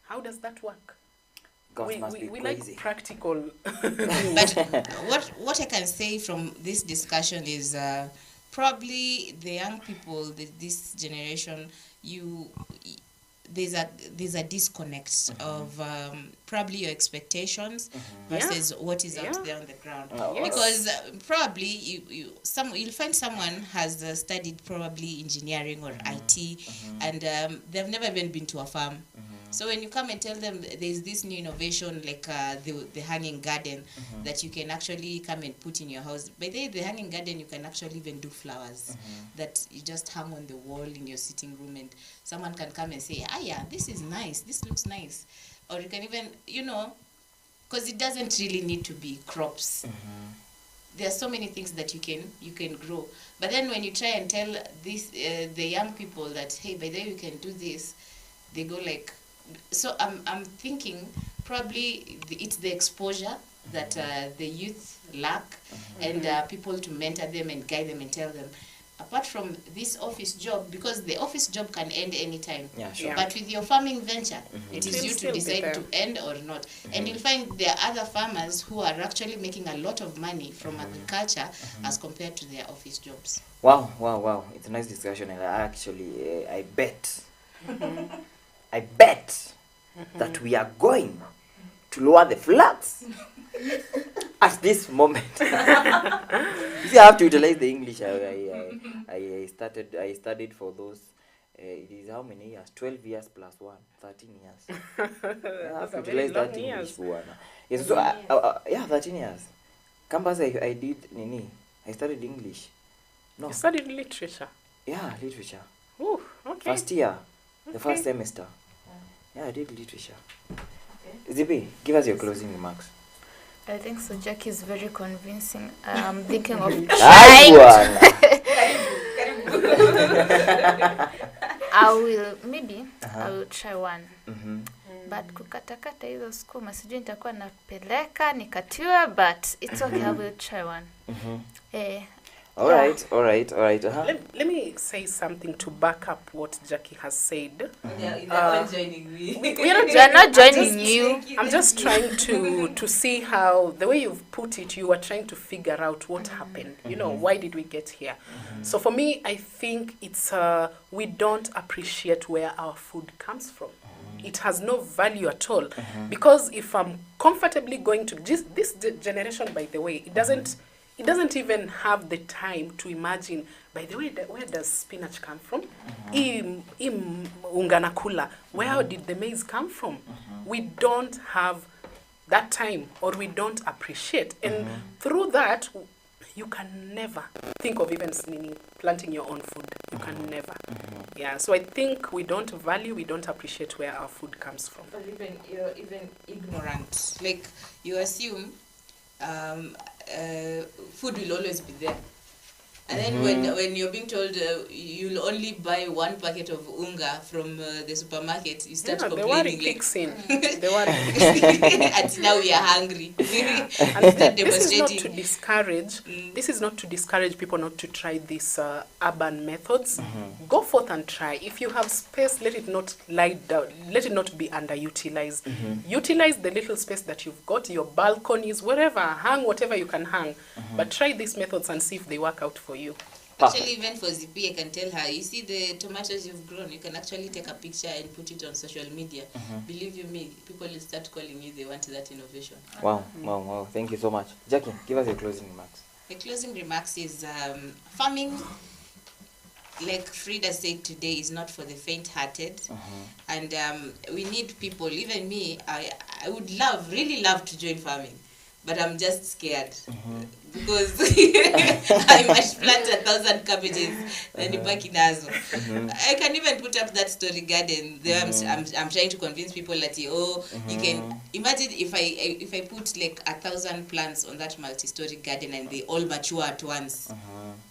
How does that work? God must be we crazy. like practical. But what I can say from this discussion is probably the young people, this generation, there's a disconnect of probably your expectations versus what is out there on the ground. Yes. Because probably you'll find someone has studied probably engineering or IT, and they've never even been to a farm. So when you come and tell them there's this new innovation like the hanging garden that you can actually come and put in your house. By the hanging garden, you can actually even do flowers that you just hang on the wall in your sitting room, and someone can come and say, yeah, this is nice, this looks nice. Or you can even, because it doesn't really need to be crops. There are so many things that you can grow. But then when you try and tell the young people that, hey, by the way, you can do this, they go like, so I'm thinking probably it's the exposure that the youth lack, and people to mentor them and guide them and tell them. Apart from this office job, because the office job can end anytime. Yeah, sure. Yeah. But with your farming venture, it is will you to still be decide there. to end or not. And you'll find there are other farmers who are actually making a lot of money from agriculture as compared to their office jobs. Wow. It's a nice discussion, and I bet that we are going to lower the flags at this moment. You see, I have to utilize the English. I studied for those. It is how many years? 12 years plus 1, 13 years. I have to utilize that English for one. Yes, so, 13 years. Campus, I did Nini. I studied English. No. You studied literature. Yeah, literature. Ooh, okay. First year, the first semester. Yeah, I did literature. Zippy, give us your closing remarks. I think so. Jackie is very convincing. I'm thinking of Nice trying. one. I will try one. But kukatakata hizo sukuma sijui nitakuwa napeleka nikatiwa, but it's okay. I will try one. All right. Let me say something to back up what Jackie has said. they're all joining me. They're not joining you. I'm just trying to see how, the way you've put it, you are trying to figure out what happened. Why did we get here? So for me, I think it's we don't appreciate where our food comes from. It has no value at all. Because if I'm comfortably going to this generation, by the way, it doesn't even have the time to imagine, by the way, where does spinach come from? Unganakula, where did the maize come from? We don't have that time, or we don't appreciate. And through that, you can never think of even planting your own food. You can never. Yeah, so I think we don't value, we don't appreciate where our food comes from. Or you're even ignorant. Like, you assume food will always be there. And then when you're being told you'll only buy one packet of unga from the supermarket, you start The worry complaining kicks in. like, The worry kicks in. and now we are hungry. And Start this is not to demonstrating. discourage. This is not to discourage people not to try these urban methods. Go forth and try. If you have space, let it not lie down. Let it not be underutilized. Utilize the little space that you've got, your balconies, wherever. Hang whatever you can hang. But try these methods and see if they work out for you. Actually, even for Zippy, I can tell her, you see the tomatoes you've grown, you can actually take a picture and put it on social media. Believe you me, people will start calling you, they want that innovation. Wow. Thank you so much. Jackie, give us your closing remarks. The closing remarks is farming like Frida said today, is not for the faint-hearted. And we need people, even me, I would really love to join farming, but I'm just scared. Because I must plant 1,000 cabbages and ibaki nazo. I can even put up that story garden. There I'm trying to convince people that you can imagine if I put like 1,000 plants on that multi-story garden and they all mature at once.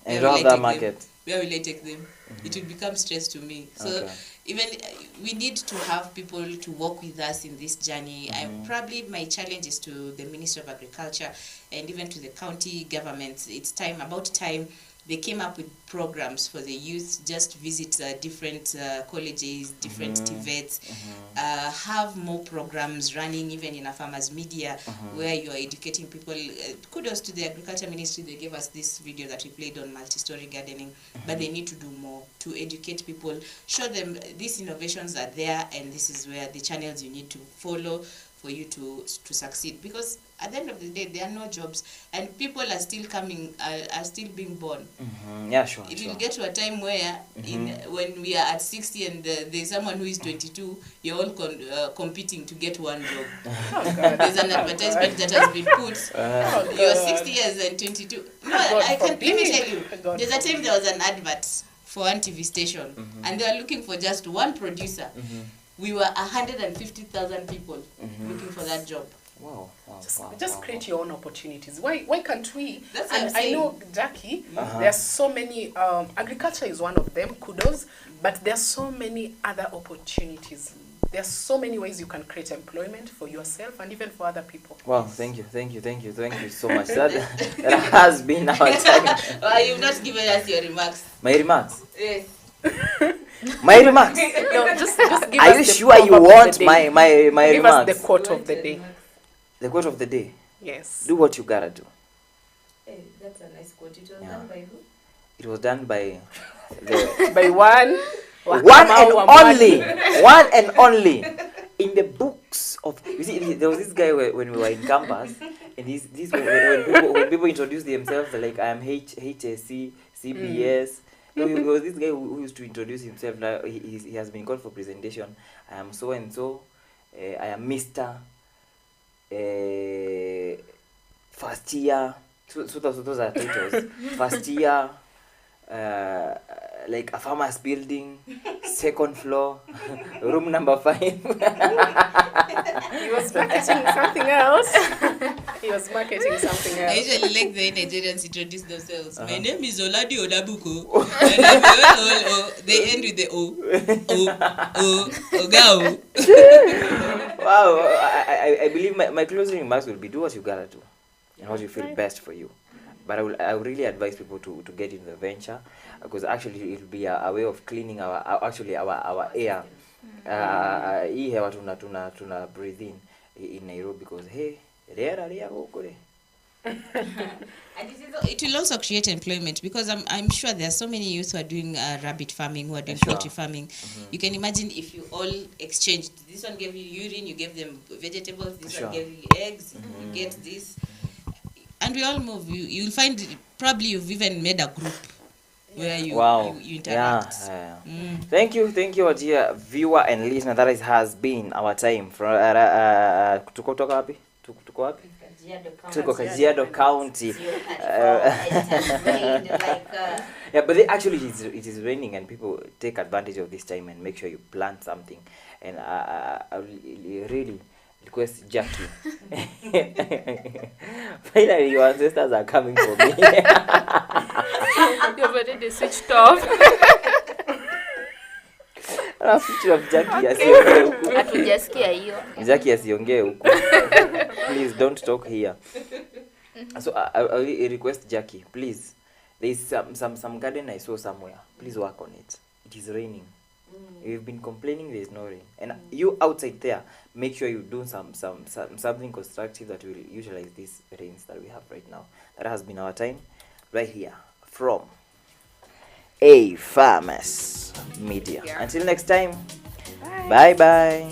And around that market. Where will I take them? It will become stress to me. So even we need to have people to work with us in this journey. Probably my challenge is to the Ministry of Agriculture and even to the county governments. It's about time they came up with programs for the youth. Just visit different colleges, different TVETs, have more programs running even in a farmers media where you are educating people. Kudos to the Agriculture Ministry, they gave us this video that we played on multi-story gardening, but they need to do more to educate people, show them these innovations are there and this is where the channels you need to follow for you to succeed, because at the end of the day there are no jobs and people are still coming, are still being born. Yeah, sure. It will get to a time where when we are at 60 and there's someone who is 22, you're all competing to get one job. There's an advertisement that has been put. You're 60 years and 22. No, let me tell you, there's a time there was an advert for one TV station and they were looking for just one producer. We were 150,000 people looking for that job. Wow. Just create your own opportunities. Why can't we? That's what I'm I saying. know, Jackie, there's so many, agriculture is one of them, kudos, but there's so many other opportunities. There's so many ways you can create employment for yourself and even for other people. Wow, thank you so much. That has been our time. You've not given us your remarks. My remarks? Yes. My remarks? No, just give Are us you the sure you proverb of want the day. my Give remarks? us the quote of the day. The quote of the day? Yes. Do what you gotta do. Hey, that's a nice quote. It was Yeah. done by who? It was done by the By one and only in the books of, you see, there was this guy when we were in campus, and when people introduce themselves, they're like, I am HSC, CBS. So there was this guy who used to introduce himself. Now he has been called for presentation. I am so and so. I am Mr. First year. So those are titles. First year. Like a farmer's building, second floor, room number 5. He was marketing something else. I usually like the Nigerians introduce themselves. My name is Oladi Odabuko. They end with the O. Ogao. Wow, I believe my closing remarks will be, do what you gotta do and what you feel best for you. But I would really advise people to get in the venture, because actually it will be a way of cleaning our air. Hii hewa tuna breathe in Nairobi, because hey, And it will also create employment, because I'm sure there are so many youth who are doing rabbit farming, who are doing poultry farming. You can imagine if you all exchanged. This one gave you urine, you gave them vegetables. This one gave you eggs. You get this. And we all move. You'll find probably you've even made a group where you interact. Yeah. Thank you, our dear viewer and listener. That has been our time. From tuko wapi? Tuko Kajiado County. Yeah, but actually it is raining, and people take advantage of this time and make sure you plant something. And I really request Jackie. Finally, your ancestors are coming for me. You've already switched off. Future of Jackie asiongee huku. Hatujasikia hiyo. Jackie asiongee huku. Please don't talk here. So I request Jackie, please. There is some garden I saw somewhere. Please work on it. It is raining. You've been complaining there is no rain, and you outside there, make sure you do something constructive that will utilize these rains that we have right now. That has been our time right here from A Farmers Media. Until next time, bye bye.